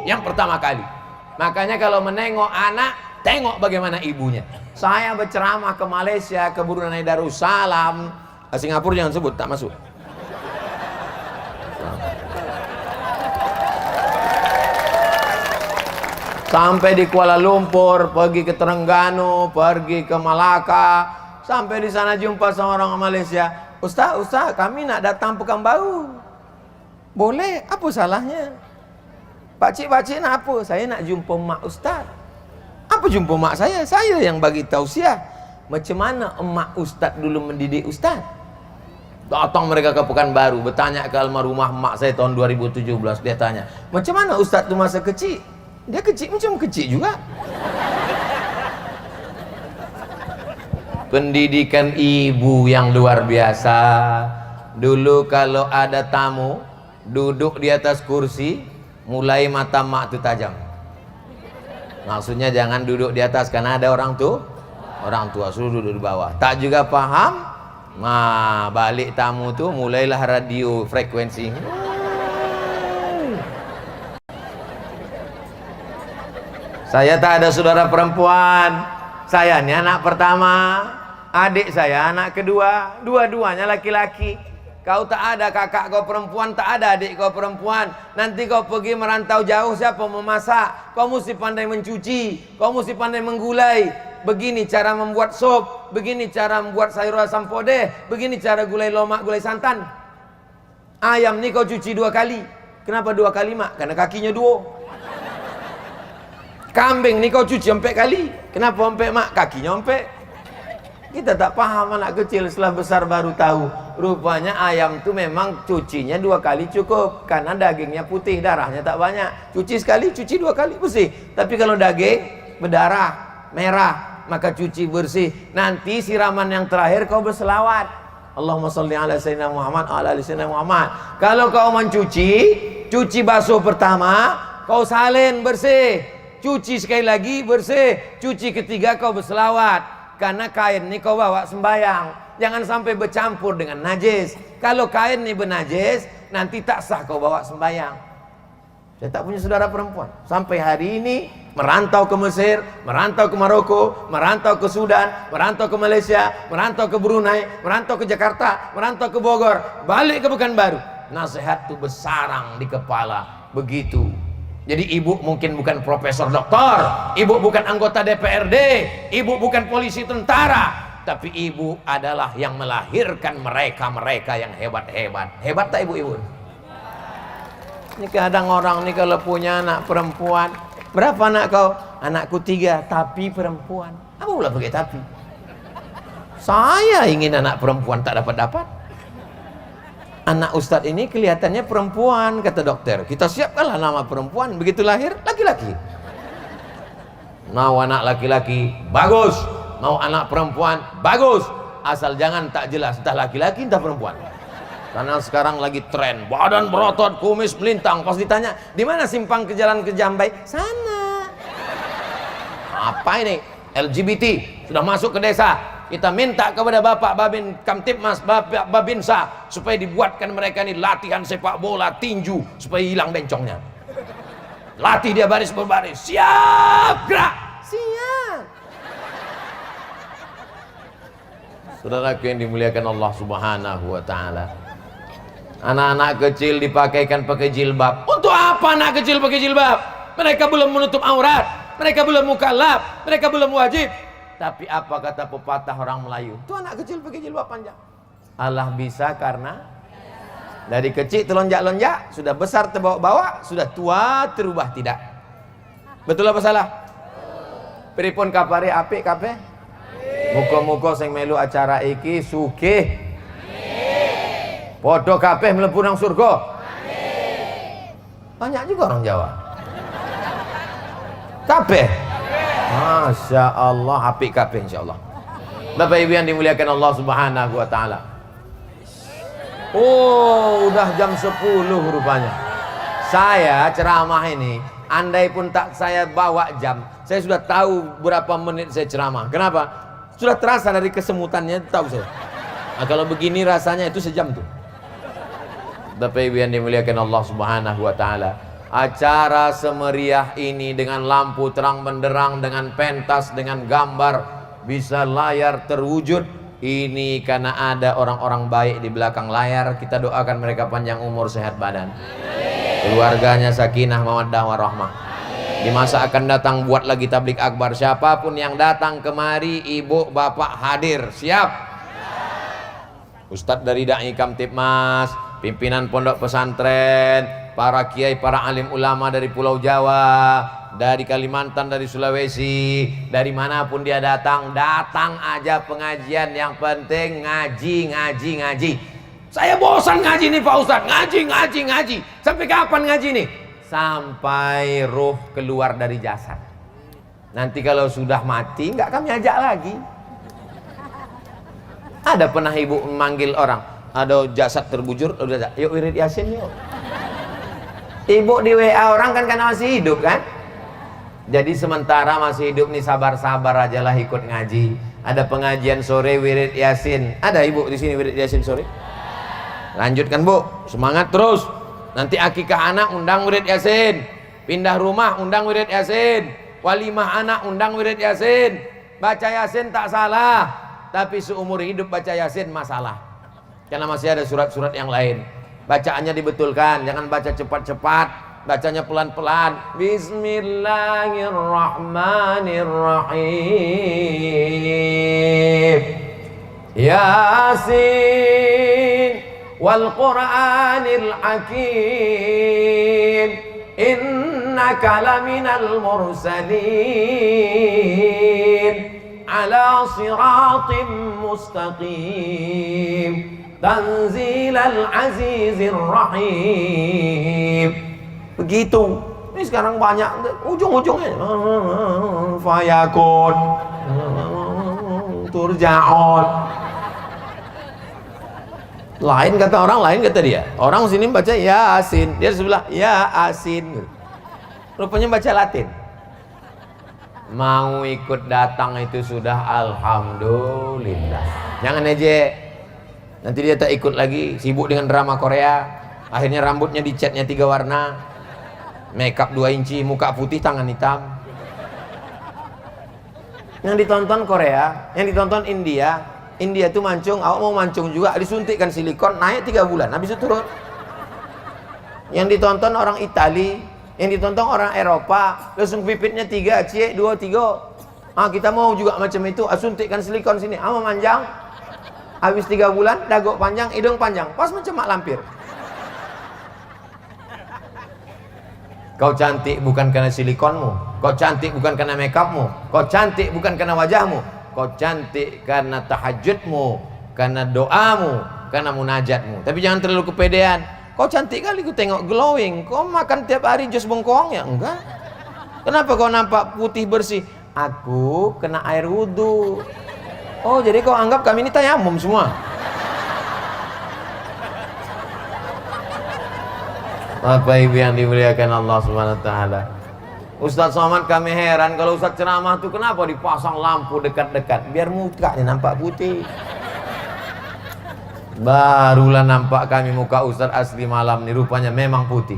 yang pertama kali. Makanya kalau menengok anak, tengok bagaimana ibunya. Saya berceramah ke Malaysia, ke Brunei Darussalam, Singapura jangan sebut, tak masuk. Sampai di Kuala Lumpur, pergi ke Terengganu, pergi ke Malaka, sampai di sana jumpa sama orang Malaysia. Ustaz, kami nak datang Pekanbaru. Boleh, apa salahnya? Pakcik nak apa? Saya nak jumpa mak Ustaz. Apa jumpa mak saya? Saya yang bagi tausiah. Macam mana emak Ustaz dulu mendidik Ustaz? Datang mereka ke Pekanbaru, bertanya ke almarhumah mak saya tahun 2017. Dia tanya, macam mana Ustaz tu masa kecil? Dia kecil macam kecil juga. Pendidikan ibu yang luar biasa. Dulu kalau ada tamu duduk di atas kursi, mulai mata mak tu tajam. Maksudnya jangan duduk di atas karena ada orang tua suruh duduk di bawah. Tak juga paham, balik tamu tu mulailah radio frekuensi. Saya tak ada saudara perempuan. Saya ini anak pertama, adik saya anak kedua, dua-duanya laki-laki. Kau tak ada kakak kau perempuan, tak ada adik kau perempuan. Nanti kau pergi merantau jauh, siapa memasak? Kau mesti pandai mencuci, kau mesti pandai menggulai. Begini cara membuat sop, begini cara membuat sayur asam podeh, begini cara gulai lomak, gulai santan. Ayam ni kau cuci 2 kali. Kenapa 2 kali mak? Karena kakinya 2. Kambing ni kau cuci 4 kali. Kenapa 4 mak? Kakinya 4. Kita tak paham, anak kecil setelah besar baru tahu. Rupanya ayam tu memang cucinya 2 kali cukup. Karena dagingnya putih, darahnya tak banyak. Cuci sekali, cuci 2 kali bersih. Tapi kalau daging berdarah, merah, maka cuci bersih. Nanti siraman yang terakhir kau berselawat. Allahumma salli ala sayyidina Muhammad ala ali sayyidina Muhammad. Kalau kau mencuci, cuci basuh pertama, kau salin bersih. Cuci sekali lagi bersih. Cuci ketiga kau berselawat. Karena kain ni kau bawa sembayang. Jangan sampai bercampur dengan najis. Kalau kain ni bernajis, nanti tak sah kau bawa sembayang. Saya tak punya saudara perempuan. Sampai hari ini merantau ke Mesir, merantau ke Maroko, merantau ke Sudan, merantau ke Malaysia, merantau ke Brunei, merantau ke Jakarta, merantau ke Bogor, balik ke Pekanbaru. Nasihat tu bersarang di kepala. Begitu. Jadi ibu mungkin bukan profesor doktor, ibu bukan anggota DPRD, ibu bukan polisi tentara, tapi ibu adalah yang melahirkan mereka yang hebat-hebat. Hebat tak ibu-ibu? Ini kadang orang nih kalau punya anak perempuan, berapa anak kau? Anakku 3, tapi perempuan. Apa pula pakai tapi? Saya ingin anak perempuan, tak dapat-dapat. Anak Ustadz ini kelihatannya perempuan, kata dokter. Kita siapkanlah nama perempuan, begitu lahir laki-laki. Mau anak laki-laki bagus, mau anak perempuan bagus, asal jangan tak jelas entah laki-laki entah perempuan. Karena sekarang lagi tren badan berotot, kumis melintang. Pas ditanya di mana simpang ke jalan ke Jambai, sana. Apa ini? LGBT sudah masuk ke desa. Kita minta kepada Bapak Babin Kamtipmas, Bapak Babinsa, supaya dibuatkan mereka ini latihan sepak bola tinju supaya hilang bencongnya. Latih dia baris berbaris. Siap, gerak. Siap. Saudaraku yang dimuliakan Allah Subhanahu wa taala. Anak-anak kecil dipakaikan pakai jilbab. Untuk apa anak kecil pakai jilbab? Mereka belum menutup aurat, mereka belum mukallaf, mereka belum wajib. Tapi apa kata pepatah orang Melayu? Itu anak kecil pakai jilbab panjang. Allah bisa karena dari kecil telonjak-lonjak, sudah besar terbawa-bawa, sudah tua terubah tidak. Betul apa salah? Pripun kapare apik kabeh? Muga-muga sing melu acara iki sugih. Padha kabeh mlebu nang surga. Banyak juga orang Jawa. Kabeh. Masya Allah, apik kabeh insyaallah. Bapak Ibu yang dimuliakan Allah Subhanahu wa taala. Oh, udah jam 10 rupanya. Saya ceramah ini, andai pun tak saya bawa jam, saya sudah tahu berapa menit saya ceramah. Kenapa? Sudah terasa dari kesemutannya, tahu saya. Nah, kalau begini rasanya itu sejam tuh. Bapak Ibu yang dimuliakan Allah Subhanahu wa taala. Acara semeriah ini dengan lampu terang benderang, dengan pentas, dengan gambar, bisa layar terwujud. Ini karena ada orang-orang baik di belakang layar. Kita doakan mereka panjang umur, sehat badan. Keluarganya sakinah, mawaddah warahmah. Di masa akan datang buat lagi tablik akbar. Siapapun yang datang kemari, ibu bapak hadir. Siap? Ustadz dari Dai Kamtibmas, pimpinan pondok pesantren, para kiai, para alim ulama dari Pulau Jawa, dari Kalimantan, dari Sulawesi, dari manapun dia datang, datang aja pengajian. Yang penting ngaji. Saya bosan ngaji nih Pak Ustadz, ngaji. Sampai kapan ngaji nih? Sampai ruh keluar dari jasad. Nanti kalau sudah mati nggak kami ajak lagi. Ada pernah ibu memanggil orang, ada jasad terbujur, udah yuk wirid yasin yuk. Ibu di WA orang kan karena masih hidup kan. Jadi sementara masih hidup nih sabar-sabar aja lah ikut ngaji. Ada pengajian sore wirid yasin. Ada ibu di sini wirid yasin sore? Lanjutkan bu, semangat terus. Nanti akikah anak undang wirid yasin, pindah rumah undang wirid yasin, walimah anak undang wirid yasin. Baca yasin tak salah, tapi seumur hidup baca yasin masalah, karena masih ada surat-surat yang lain. Bacaannya dibetulkan, jangan baca cepat-cepat, bacanya pelan-pelan. Bismillahirrahmanirrahim. Yasin wal Qur'anil Hakim, innaka laminal mursalin ala siratim mustaqim, tanzilal azizir rahim. Begitu. Ini sekarang banyak ujung-ujungnya fayakun, turja'un. Lain kata orang, lain kata dia. Orang sini baca Yasin, dia sebelah ya asin. Rupanya baca Latin. Mau ikut datang itu sudah alhamdulillah. Jangan ejek. Nanti dia tak ikut lagi, sibuk dengan drama Korea. Akhirnya rambutnya dicatnya 3 warna, makeup 2 inci, muka putih, tangan hitam. Yang ditonton Korea, yang ditonton India. India tuh mancung, awak mau mancung juga, disuntikkan silikon, naik 3 bulan, habis itu turun. Yang ditonton orang Itali, yang ditonton orang Eropa, langsung pipitnya 3, cie 2, 3. Kita mau juga macam itu, suntikkan silikon sini, mau manjang, habis 3 bulan, dagok panjang, hidung panjang, pas macam mak lampir. Kau cantik bukan karena silikonmu, kau cantik bukan karena makeupmu, kau cantik bukan karena wajahmu. Kau cantik karena tahajudmu, karena doamu, karena munajatmu. Tapi jangan terlalu kepedean. Kau cantik kali, ku tengok glowing. Kau makan tiap hari jus bengkoang ya? Enggak. Kenapa kau nampak putih bersih? Aku kena air wudhu. Oh, jadi kau anggap kami ini tayamum semua? Bapak Ibu yang dimuliakan Allah Subhanahu wa taala. Ustadz Somad kami heran kalau Ustadz ceramah tuh kenapa dipasang lampu dekat-dekat biar mukanya nampak putih. Barulah nampak kami muka Ustadz asli malam nih, rupanya memang putih.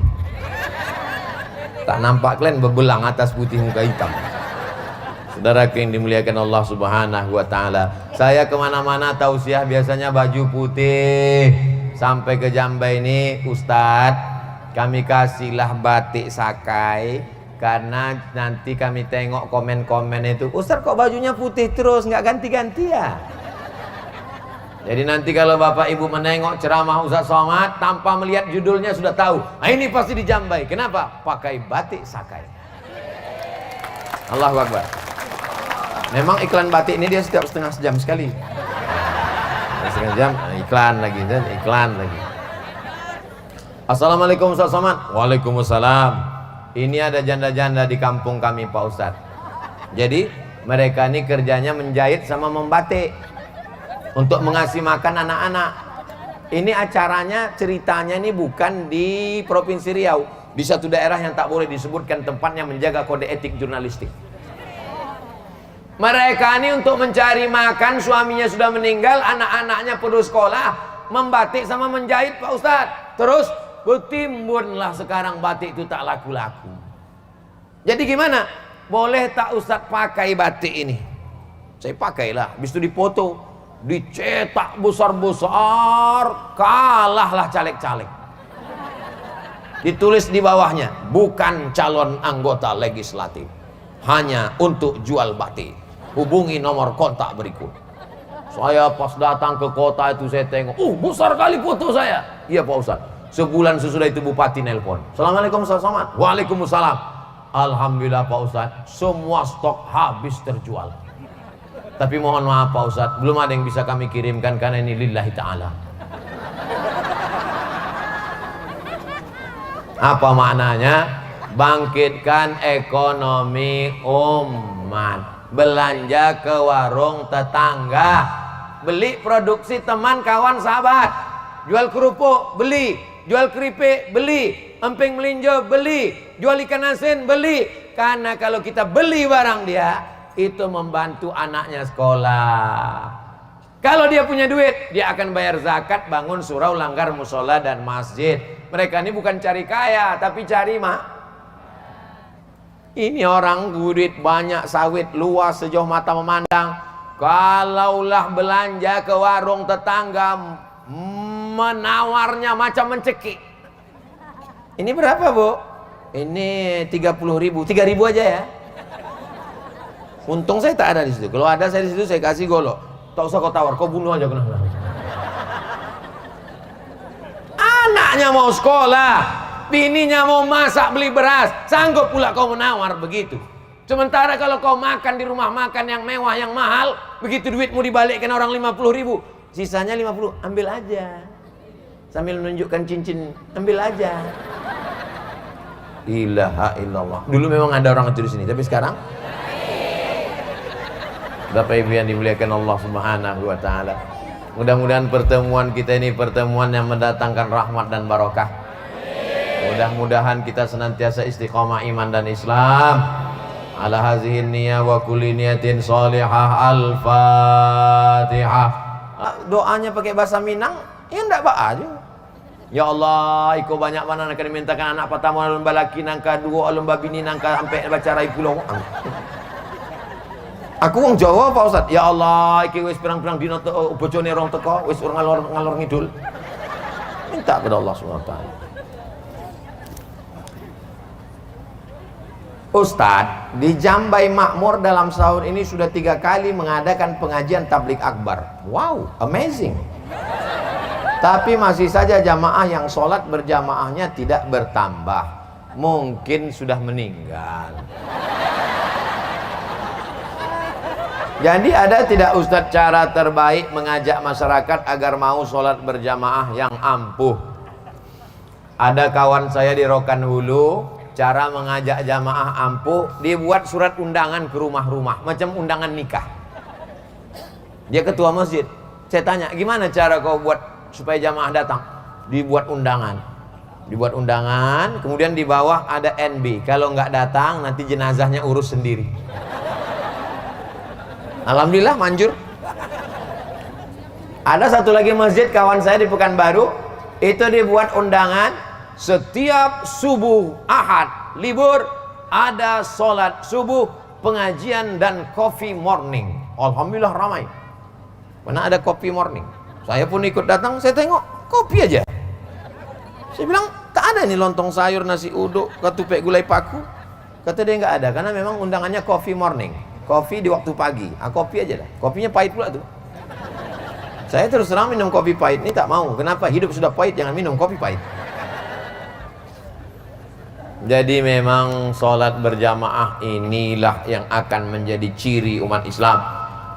Tak nampak kalian bebelang atas putih muka hitam. Saudara yang dimuliakan Allah Subhanahu wa taala. Saya kemana-mana tausiah biasanya baju putih. Sampai ke Jambai ini Ustadz, kami kasihlah batik sakai. Karena nanti kami tengok komen-komen itu, Ustaz kok bajunya putih terus, nggak ganti-ganti ya? Jadi nanti kalau Bapak Ibu menengok ceramah Ustaz Somad tanpa melihat judulnya sudah tahu, ini pasti di Jambai. Kenapa? Pakai batik sakai. Allahu Akbar. Memang iklan batik ini dia setiap setengah jam sekali. Setengah jam, iklan lagi, dan iklan lagi. Assalamualaikum Ustaz Somad. Waalaikumsalam. Ini ada janda-janda di kampung kami Pak Ustadz. Jadi mereka ini kerjanya menjahit sama membatik untuk mengasih makan anak-anak. Ini acaranya, ceritanya ini bukan di Provinsi Riau, di satu daerah yang tak boleh disebutkan tempatnya, menjaga kode etik jurnalistik. Mereka ini untuk mencari makan, suaminya sudah meninggal, anak-anaknya perlu sekolah, membatik sama menjahit Pak Ustadz. Terus bertimbunlah sekarang batik itu tak laku-laku. Jadi gimana? Boleh tak Ustadz pakai batik ini? Saya pakailah. Habis itu dipoto, dicetak besar-besar, kalahlah caleg-caleg. Ditulis di bawahnya, bukan calon anggota legislatif, hanya untuk jual bati. Hubungi nomor kontak berikut. Saya pas datang ke kota itu saya tengok, besar kali foto saya. Iya Pak Ustaz. Sebulan sesudah itu bupati nelpon. Assalamualaikum Ustaz Somad. Waalaikumsalam. Alhamdulillah Pak Ustaz, semua stok habis terjual. Tapi mohon maaf Pak Ustaz, belum ada yang bisa kami kirimkan karena ini lillahi ta'ala. Apa maknanya? Bangkitkan ekonomi umat. Belanja ke warung tetangga. Beli produksi teman, kawan, sahabat. Jual kerupuk, beli. Jual keripik, beli. Emping melinjo, beli. Jual ikan asin, beli. Karena kalau kita beli barang dia, itu membantu anaknya sekolah. Kalau dia punya duit, dia akan bayar zakat, bangun surau, langgar musola dan masjid. Mereka ini bukan cari kaya, tapi cari ini orang duit banyak, sawit luas sejauh mata memandang. Kalaulah belanja ke warung tetangga, menawarnya macam mencekik. Ini berapa Bu? Ini 30.000, 3.000 aja ya. Untung saya tak ada di situ. Kalau ada saya di situ saya kasih golok. Tak usah kau tawar, kau bunuh aja kenapa? Anaknya mau sekolah, bininya mau masak beli beras, sanggup pula kau menawar begitu. Sementara kalau kau makan di rumah makan yang mewah yang mahal, begitu duitmu dibalikkan orang 50.000, sisanya 50, ambil aja. Sambil menunjukkan cincin, ambil aja. Ilaha illallah. Dulu memang ada orang itu di sini, tapi sekarang Bapak Ibu yang dimuliakan Allah Subhanahu wa taala. Mudah-mudahan pertemuan kita ini pertemuan yang mendatangkan rahmat dan barokah. Mudah-mudahan kita senantiasa istiqamah iman dan Islam. Ala hazihin niyah wa kulli niyatin salihah. Al-Fatihah. Doanya pakai bahasa Minang, ya enggak apa aja. Ya Allah, iko banyak mana nak dimintakan anak pertama lomba laki nangka dua lomba bini nangka sampai baca rai pulau. Aku wong Jawa Pak Ustaz. Ya Allah, iki wis pirang-pirang dina bojone rong teko, wis ngalor ngidul. Minta kepada Allah Subhanahu wa taala. Ustadz, di Jambai Makmur dalam sahur ini sudah 3 kali mengadakan pengajian tablik akbar. Wow, amazing. Tapi masih saja jamaah yang sholat berjamaahnya tidak bertambah. Mungkin sudah meninggal. Jadi ada tidak Ustadz cara terbaik mengajak masyarakat agar mau sholat berjamaah yang ampuh? Ada kawan saya di Rokan Hulu, cara mengajak jamaah ampuh, dibuat surat undangan ke rumah-rumah, macam undangan nikah. Dia ketua masjid. Saya tanya, gimana cara kau buat supaya jamaah datang? Dibuat undangan. Dibuat undangan, kemudian di bawah ada NB. Kalau nggak datang, nanti jenazahnya urus sendiri. Alhamdulillah manjur. Ada satu lagi masjid kawan saya di Pekanbaru, itu dibuat undangan setiap subuh Ahad libur ada sholat subuh, pengajian dan coffee morning. Alhamdulillah ramai. Mana ada coffee morning. Saya pun ikut datang, saya tengok kopi aja. Saya bilang tak ada nih lontong sayur, nasi uduk, ketupek gulai paku. Kata dia nggak ada karena memang undangannya coffee morning. Kopi di waktu pagi, kopi aja dah. Kopinya pahit pula tuh. Saya terus terang minum kopi pahit ini tak mau. Kenapa? Hidup sudah pahit, jangan minum kopi pahit. Jadi memang sholat berjamaah inilah yang akan menjadi ciri umat Islam.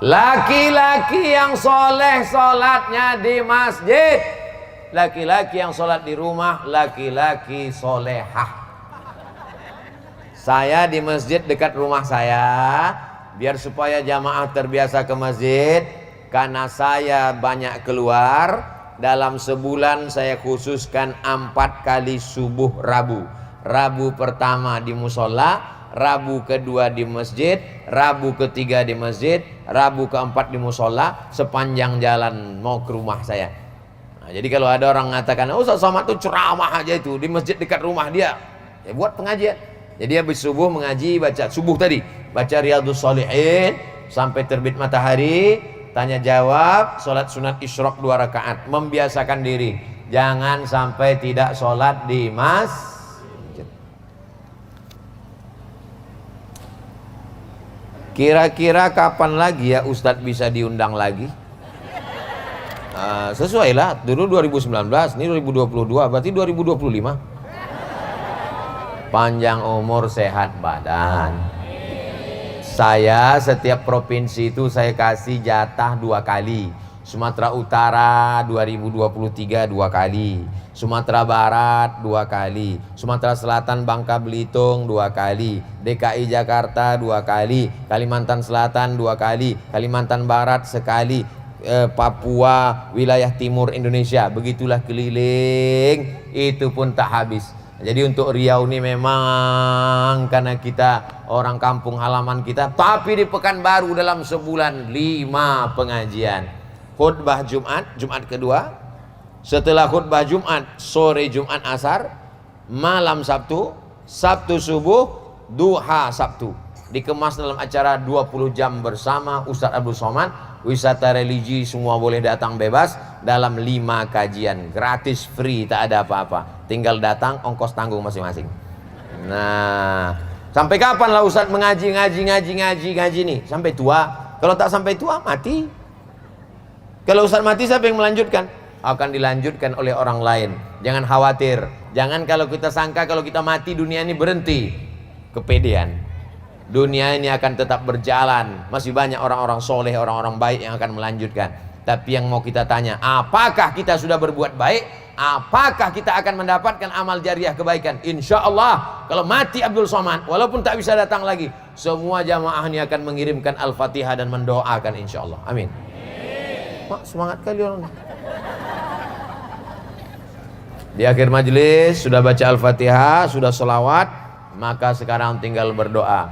Laki-laki yang soleh sholatnya di masjid, laki-laki yang sholat di rumah, laki-laki solehah. Saya di masjid dekat rumah saya, biar supaya jamaah terbiasa ke masjid, karena saya banyak keluar, dalam sebulan saya khususkan 4 kali subuh Rabu. Rabu pertama di musola, Rabu kedua di masjid, Rabu ketiga di masjid, Rabu keempat di musola, sepanjang jalan mau ke rumah saya. Nah, jadi kalau ada orang mengatakan, Ustaz Somad tuh ceramah aja itu di masjid dekat rumah dia, ya buat pengajian. Jadi habis subuh mengaji, baca subuh tadi, baca Riyadhus Shalihin sampai terbit matahari, tanya jawab, sholat sunat isyraq 2 rakaat, membiasakan diri jangan sampai tidak sholat di masjid. Kira-kira kapan lagi ya Ustadz bisa diundang lagi? Sesuai lah, dulu 2019, ini 2022, berarti 2025. Panjang umur, sehat badan. Saya setiap provinsi itu saya kasih jatah 2 kali. Sumatera Utara 2023 2 kali, Sumatera Barat 2 kali, Sumatera Selatan Bangka Belitung 2 kali, DKI Jakarta 2 kali, Kalimantan Selatan 2 kali, Kalimantan Barat sekali, Papua, wilayah timur Indonesia. Begitulah keliling, itu pun tak habis. Jadi untuk Riau ini memang karena kita orang kampung halaman kita, tapi di Pekanbaru dalam sebulan 5 pengajian. Khutbah Jumat, Jumat kedua, setelah khutbah Jumat, sore Jumat asar, malam Sabtu, Sabtu subuh, duha Sabtu. Dikemas dalam acara 20 jam bersama Ustadz Abdul Somad. Wisata religi semua boleh datang bebas dalam 5 kajian. Gratis, free, tak ada apa-apa. Tinggal datang, ongkos tanggung masing-masing. Nah, sampai kapan lah Ustadz mengaji nih? Sampai tua. Kalau tak sampai tua, mati. Kalau Ustadz mati, siapa yang melanjutkan? Akan dilanjutkan oleh orang lain. Jangan khawatir. Jangan kalau kita sangka kalau kita mati dunia ini berhenti. Kepedean. Dunia ini akan tetap berjalan. Masih banyak orang-orang soleh, orang-orang baik yang akan melanjutkan. Tapi yang mau kita tanya, apakah kita sudah berbuat baik? Apakah kita akan mendapatkan amal jariah kebaikan? Insya Allah, kalau mati Abdul Somad, walaupun tak bisa datang lagi, semua jamaah ini akan mengirimkan Al-Fatihah dan mendoakan insya Allah. Amin. Mak, semangat kali orang. Di akhir majelis sudah baca Al-Fatihah, sudah selawat, maka sekarang tinggal berdoa.